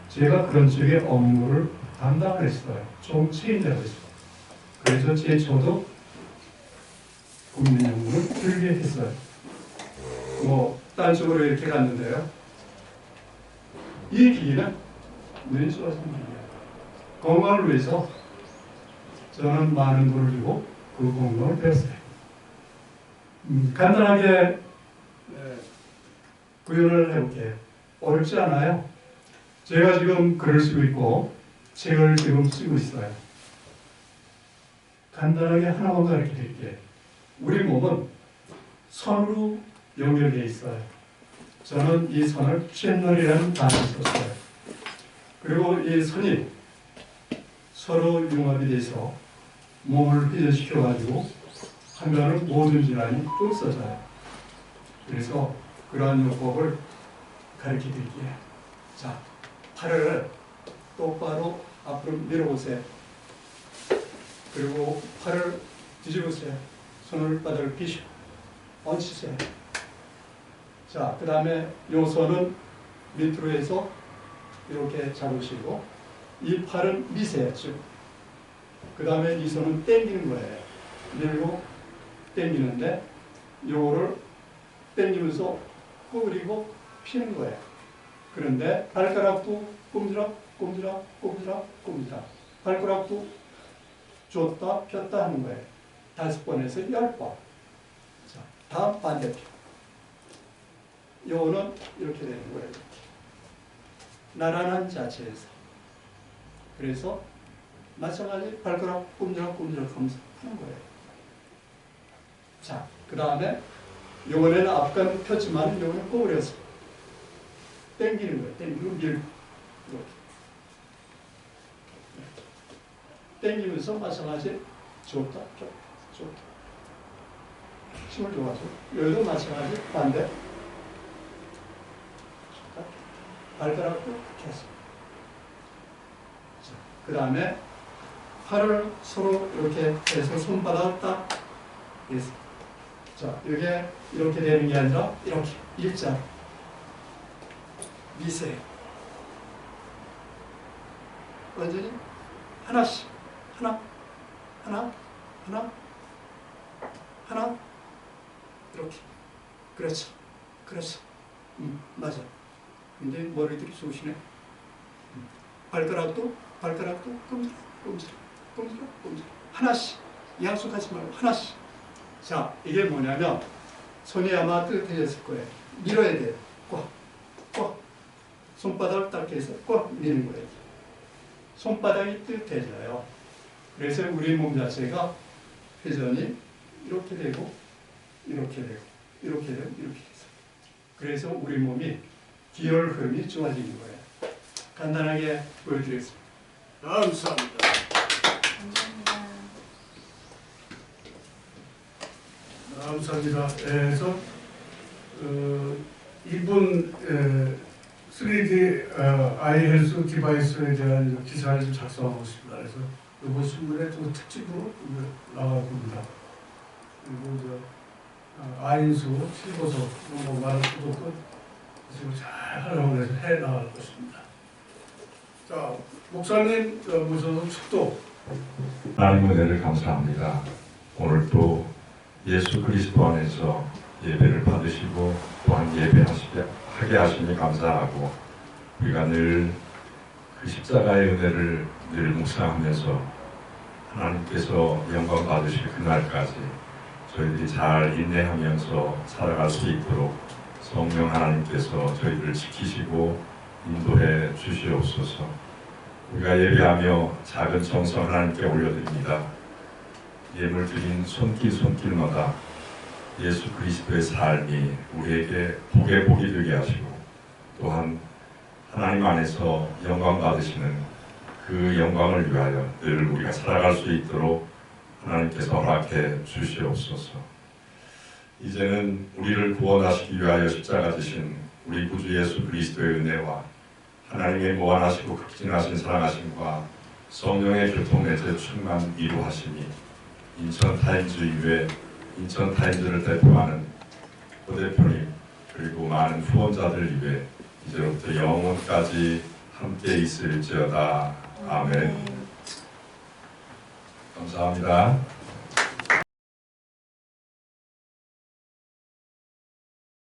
제가 그런 쪽의 업무를 담당을 했어요. 정치인이라고 했어요. 그래서 저도 국민연금을 들게 했어요. 뭐 딴 쪽으로 이렇게 갔는데요. 이 기기는 눈이 쏘아지는 일이에요. 건강을 위해서 저는 많은 돈을 주고 그 건강을 배웠어요. 간단하게 구현을 해볼게요. 어렵지 않아요. 제가 지금 글을 쓰고 있고 책을 지금 쓰고 있어요. 간단하게 하나만 가르쳐 드릴게요. 우리 몸은 선으로 연결되어 있어요. 저는 이 선을 채널이라는 단어를 썼어요. 그리고 이 선이 서로 융합이 돼서 몸을 회전시켜가지고 하면은 모든 질환이 쭉 써져요. 그래서 그러한 요법을 가르쳐 드릴게요. 자, 팔을 똑바로 앞으로 밀어보세요. 그리고 팔을 뒤집으세요. 손바닥을 펴시고 얹히세요. 자, 그 다음에 요 손은 밑으로 해서 이렇게 잡으시고 이 팔은 미세요. 그 다음에 이 손은 당기는 거예요. 밀고 당기는데 요거를 당기면서 구부리고 피는 거예요. 그런데 발가락도 꼼지락 꼼지락 꼼지락 꼼지락 발가락도 줬다 폈다 하는 거예요. 5번에서 10번. 자, 다음 반대편. 요거는 이렇게 되는 거예요. 나란한 자체에서. 그래서 마찬가지 발가락 꼼지락 꼼지락 하면서 푸는 거예요. 자, 그 다음에 요번에는 앞간 폈지만 요번에는 꼬부려서 당기는 거예요. 당기고 밀고 이렇게 당기면서 마찬가지 줬다 폈다 줬다 힘을 줘가지고 여기도 마찬가지 반대 발가락도 펴서 그 다음에 팔을 서로 이렇게 해서 손바닥을 딱 해서 자, 이게 이렇게 되는 게 아니라 이렇게 일자 미세 완전히 하나씩 하나 이렇게 그렇죠 맞아. 근데 머리들이 좋으시네. 발가락도 꼼지락 하나씩 약속하지 말고 하나씩. 자, 이게 뭐냐면 손이 아마 뜨뜻해졌을 거예요. 밀어야 돼요. 꽉 손바닥을 딱 해서 꽉 미는 거예요. 손바닥이 뜨뜻해져요. 그래서 우리 몸 자체가 회전이 이렇게 되고 이렇게 돼서 그래서 우리 몸이 기혈 흐름이 좋아지는 거예요. 간단하게 보여드리겠습니다. 감사합니다. 감사합니다. 그래서 이분 3D 아이 헬스 디바이스에 대한 기사를 좀 작성하고 있습니다. 그래서 이번 신문에 또 특집으로 나갈 겁니다. 그리고 아인수, 실버서 이런 거 많은 수도 지금 잘 활용을 해서 해 나갈 것입니다. 자, 목사님 모셔서 축도. 하나님 은혜를 감사합니다. 오늘 또 예수 그리스도 안에서 예배를 받으시고 또한 예배하게 하시니 감사하고 우리가 늘 그 십자가의 은혜를 늘 묵상하면서 하나님께서 영광 받으실 그날까지 저희들이 잘 인내하면서 살아갈 수 있도록 성령 하나님께서 저희들을 지키시고 인도해 주시옵소서. 우리가 예배하며 작은 정성 하나님께 올려드립니다. 예물 드린 손길마다 예수 그리스도의 삶이 우리에게 복의 복이 되게 하시고 또한 하나님 안에서 영광 받으시는 그 영광을 위하여 늘 우리가 살아갈 수 있도록 하나님께서 허락해 주시옵소서. 이제는 우리를 구원하시기 위하여 십자가 지신 우리 구주 예수 그리스도의 은혜와 하나님의 무한하시고 극진하신 사랑하심과 성령의 교통내재 충만 이루하심이 인천타임즈 이외 인천타임즈를 대표하는 고 대표님 그리고 많은 후원자들 이외 이제부터 영원까지 함께 있을지어다. 아멘. 감사합니다.